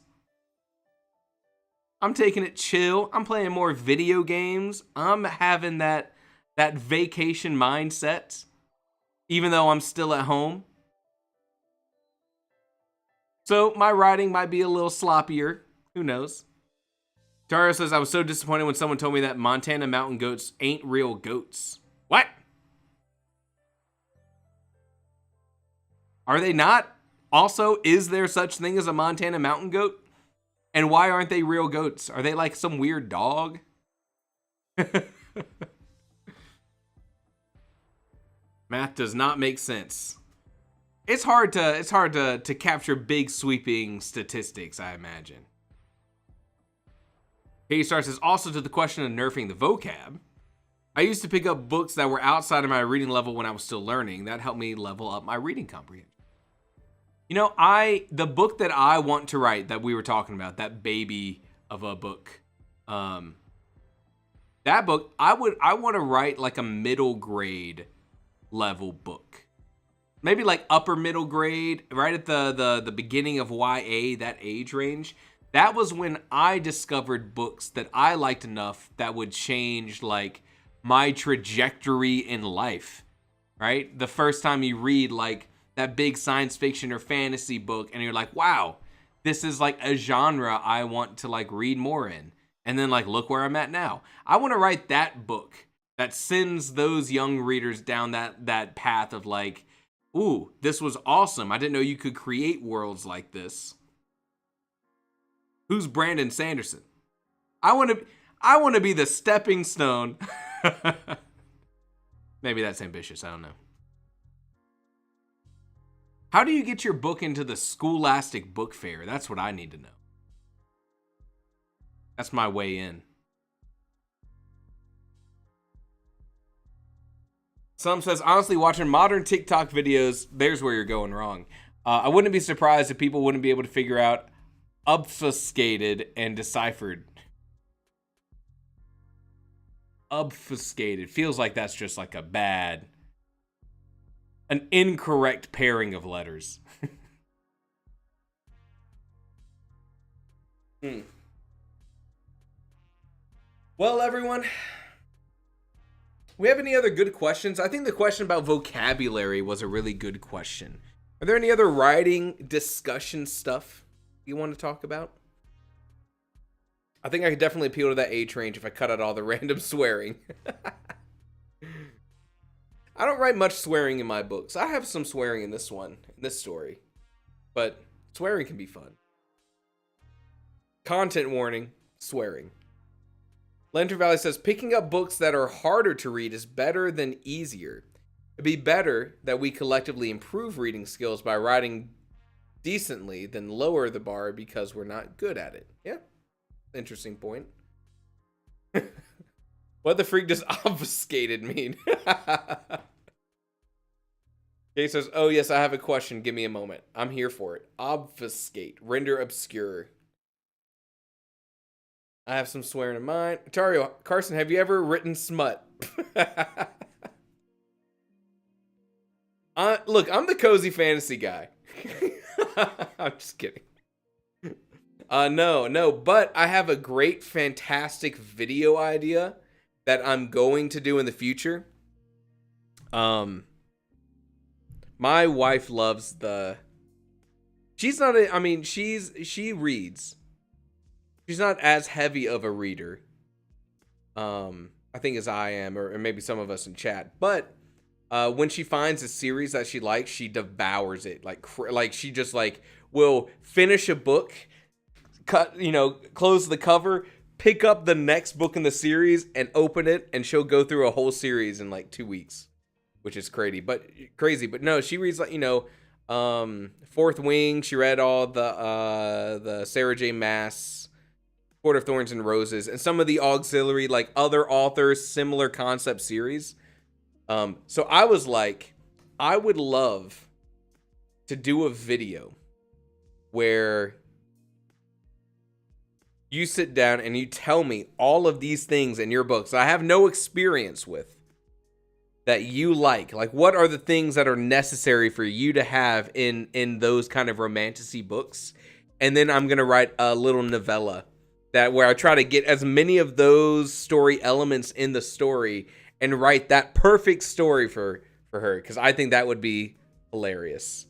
I'm taking it chill. I'm playing more video games. I'm having that vacation mindset, even though I'm still at home. So my writing might be a little sloppier. Who knows? Tara says, I was so disappointed when someone told me that Montana mountain goats ain't real goats. What? Are they not? Also, is there such thing as a Montana mountain goat? And why aren't they real goats? Are they like some weird dog? Math does not make sense. It's hard to capture big sweeping statistics, I imagine. He starts as also to the question of nerfing the vocab. I used to pick up books that were outside of my reading level when I was still learning. That helped me level up my reading comprehension. You know, the book that I want to write that we were talking about, that baby of a book, that book, I want to write like a middle grade level book. Maybe like upper middle grade, right at the beginning of YA, that age range. That was when I discovered books that I liked enough that would change like my trajectory in life, right? The first time you read like that big science fiction or fantasy book and you're like, wow, this is like a genre I want to like read more in. And then like, look where I'm at now. I want to write that book that sends those young readers down that path of like, ooh, this was awesome. I didn't know you could create worlds like this. Who's Brandon Sanderson? I want to be the stepping stone. Maybe that's ambitious. I don't know. How do you get your book into the Scholastic Book Fair? That's what I need to know. That's my way in. Some says, honestly, watching modern TikTok videos, there's where you're going wrong. I wouldn't be surprised if people wouldn't be able to figure out obfuscated and deciphered. Obfuscated. Feels like that's just like an incorrect pairing of letters. Well, everyone, we have any other good questions? I think the question about vocabulary was a really good question. Are there any other writing discussion stuff you want to talk about? I think I could definitely appeal to that age range if I cut out all the random swearing. I don't write much swearing in my books. I have some swearing in this story. But swearing can be fun. Content warning, swearing. Lantern Valley says, picking up books that are harder to read is better than easier. It'd be better that we collectively improve reading skills by writing decently than lower the bar because we're not good at it. Yeah, interesting point. What the freak does obfuscated mean? Jay says, oh yes, I have a question. Give me a moment. I'm here for it. Obfuscate. Render obscure. I have some swearing in mind. Tario, Carson, have you ever written smut? Look, I'm the cozy fantasy guy. I'm just kidding. No, but I have a great, fantastic video idea that I'm going to do in the future. My wife loves she reads. She's not as heavy of a reader, I think, as I am, or maybe some of us in chat. But when she finds a series that she likes, she devours it. Like she just like will finish a book, close the cover, pick up the next book in the series, and open it, and she'll go through a whole series in like 2 weeks, which is crazy. But no, she reads like Fourth Wing. She read all the Sarah J. Maas, Court of Thorns and Roses, and some of the auxiliary, like other authors, similar concept series. So I was like, I would love to do a video where you sit down and you tell me all of these things in your books I have no experience with that you like. Like, what are the things that are necessary for you to have in those kind of romantasy books? And then I'm going to write a little novella where I try to get as many of those story elements in the story and write that perfect story for her, because I think that would be hilarious.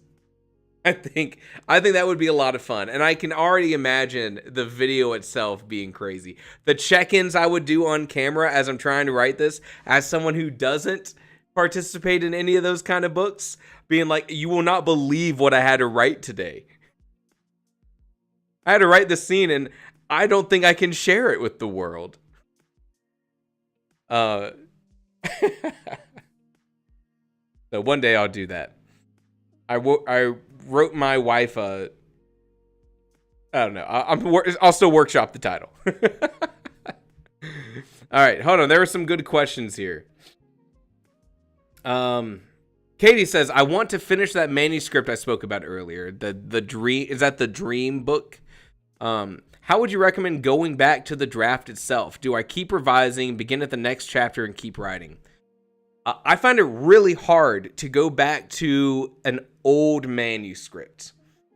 I think that would be a lot of fun, and I can already imagine the video itself being crazy. The check-ins I would do on camera as I'm trying to write this, as someone who doesn't participate in any of those kind of books, being like, you will not believe what I had to write today. I had to write this scene, and I don't think I can share it with the world. So one day I'll do that. I wrote my wife a. I don't know. I'll still workshop the title. All right, hold on. There were some good questions here. Katie says, I want to finish that manuscript I spoke about earlier. The dream, is that the dream book? How would you recommend going back to the draft itself? Do I keep revising, begin at the next chapter, and keep writing? I find it really hard to go back to an old manuscript.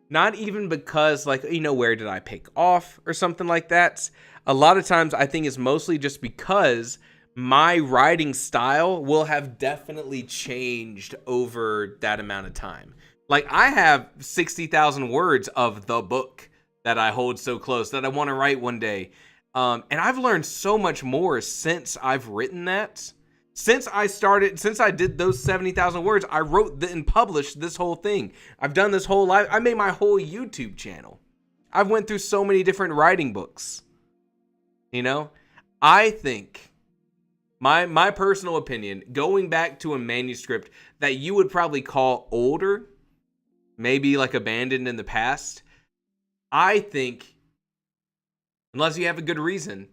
Not even because, like, where did I pick off or something like that? A lot of times I think it's mostly just because my writing style will have definitely changed over that amount of time. Like, I have 60,000 words of the book that I hold so close that I want to write one day. And I've learned so much more since I've written that. Since I did those 70,000 words, I wrote and published this whole thing. I've done this whole life. I made my whole YouTube channel. I've went through so many different writing books. I think, my personal opinion, going back to a manuscript that you would probably call older, maybe like abandoned in the past, I think, unless you have a good reason,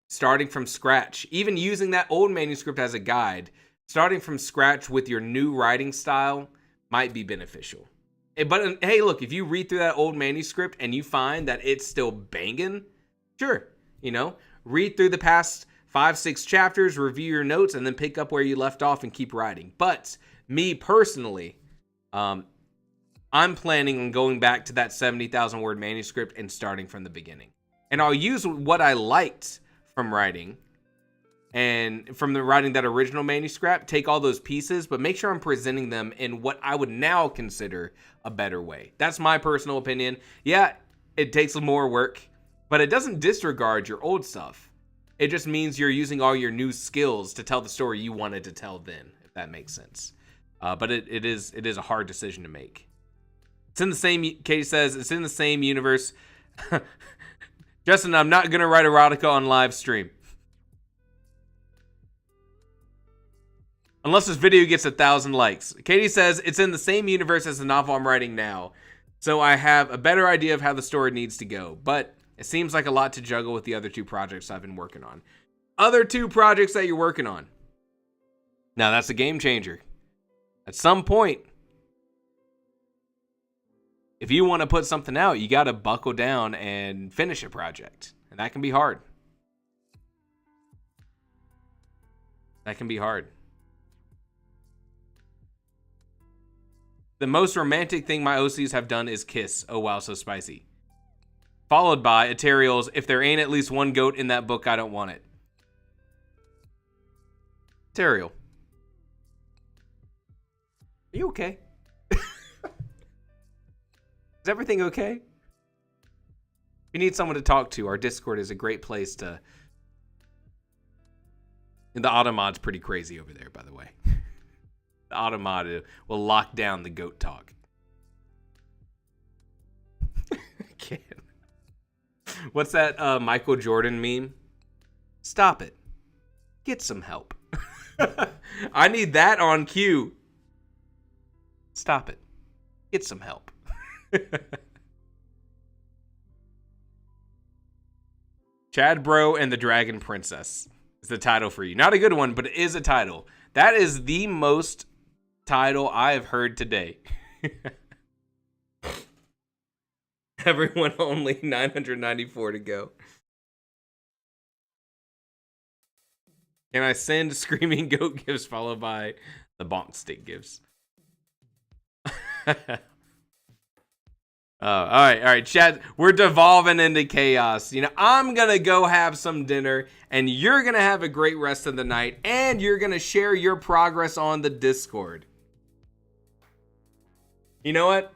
starting from scratch, even using that old manuscript as a guide, starting from scratch with your new writing style might be beneficial. But hey, look, if you read through that old manuscript and you find that it's still banging, sure, read through the past 5-6 chapters, review your notes, and then pick up where you left off and keep writing. But me personally, I'm planning on going back to that 70,000 word manuscript and starting from the beginning. And I'll use what I liked from writing and from the writing that original manuscript, take all those pieces, but make sure I'm presenting them in what I would now consider a better way. That's my personal opinion. Yeah, it takes more work, but it doesn't disregard your old stuff. It just means you're using all your new skills to tell the story you wanted to tell then, if that makes sense. But it is a hard decision to make. It's in the same, Katie says, it's in the same universe. Justin, I'm not going to write erotica on live stream. Unless this video gets 1,000 likes. Katie says, it's in the same universe as the novel I'm writing now. So I have a better idea of how the story needs to go. But it seems like a lot to juggle with the other 2 projects I've been working on. Other 2 projects that you're working on. Now, that's a game changer. At some point, if you want to put something out, you got to buckle down and finish a project. And that can be hard. That can be hard. The most romantic thing my OCs have done is kiss. Oh, wow, so spicy. Followed by Eterial's, if there ain't at least one goat in that book, I don't want it. Eterial. Are you okay? Is everything okay? If you need someone to talk to, our Discord is a great place to... And the Automod's pretty crazy over there, by the way. The Automod will lock down the goat talk. Can't. What's that Michael Jordan meme? Stop it. Get some help. I need that on cue. Stop it. Get some help. Chad Bro and the Dragon Princess is the title for you. Not a good one, but it is a title. That is the most title I have heard today. Everyone, only 994 to go. Can I send screaming goat gifts followed by the bonk stick gifts? All right, Chad, we're devolving into chaos. I'm going to go have some dinner, and you're going to have a great rest of the night, and you're going to share your progress on the Discord. You know what?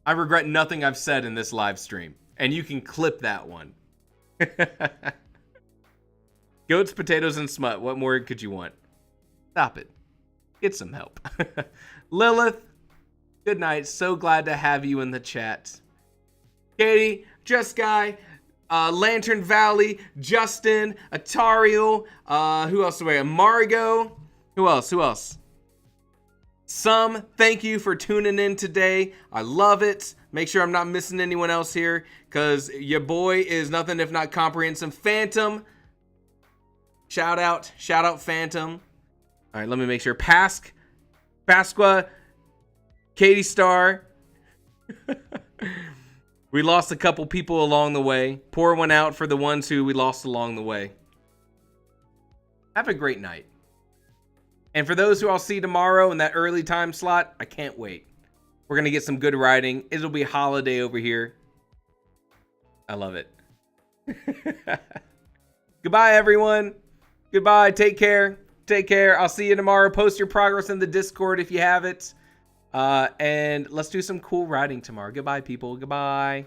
I regret nothing I've said in this live stream, and you can clip that one. Goats, potatoes, and smut. What more could you want? Stop it. Get some help. Lilith. Good night. So glad to have you in the chat. Katie, Just Guy, Lantern Valley, Justin, Atariel, who else do we have? Margot. Who else? Some, thank you for tuning in today. I love it. Make sure I'm not missing anyone else here, because your boy is nothing if not comprehensive. Phantom, shout out Phantom. All right, let me make sure. Pasqua, Katie Star. We lost a couple people along the way. Pour one out for the ones who we lost along the way. Have a great night. And for those who I'll see tomorrow in that early time slot, I can't wait. We're going to get some good writing. It'll be holiday over here. I love it. Goodbye, everyone. Goodbye. Take care. Take care. I'll see you tomorrow. Post your progress in the Discord if you have it. And let's do some cool writing tomorrow. Goodbye, people. Goodbye.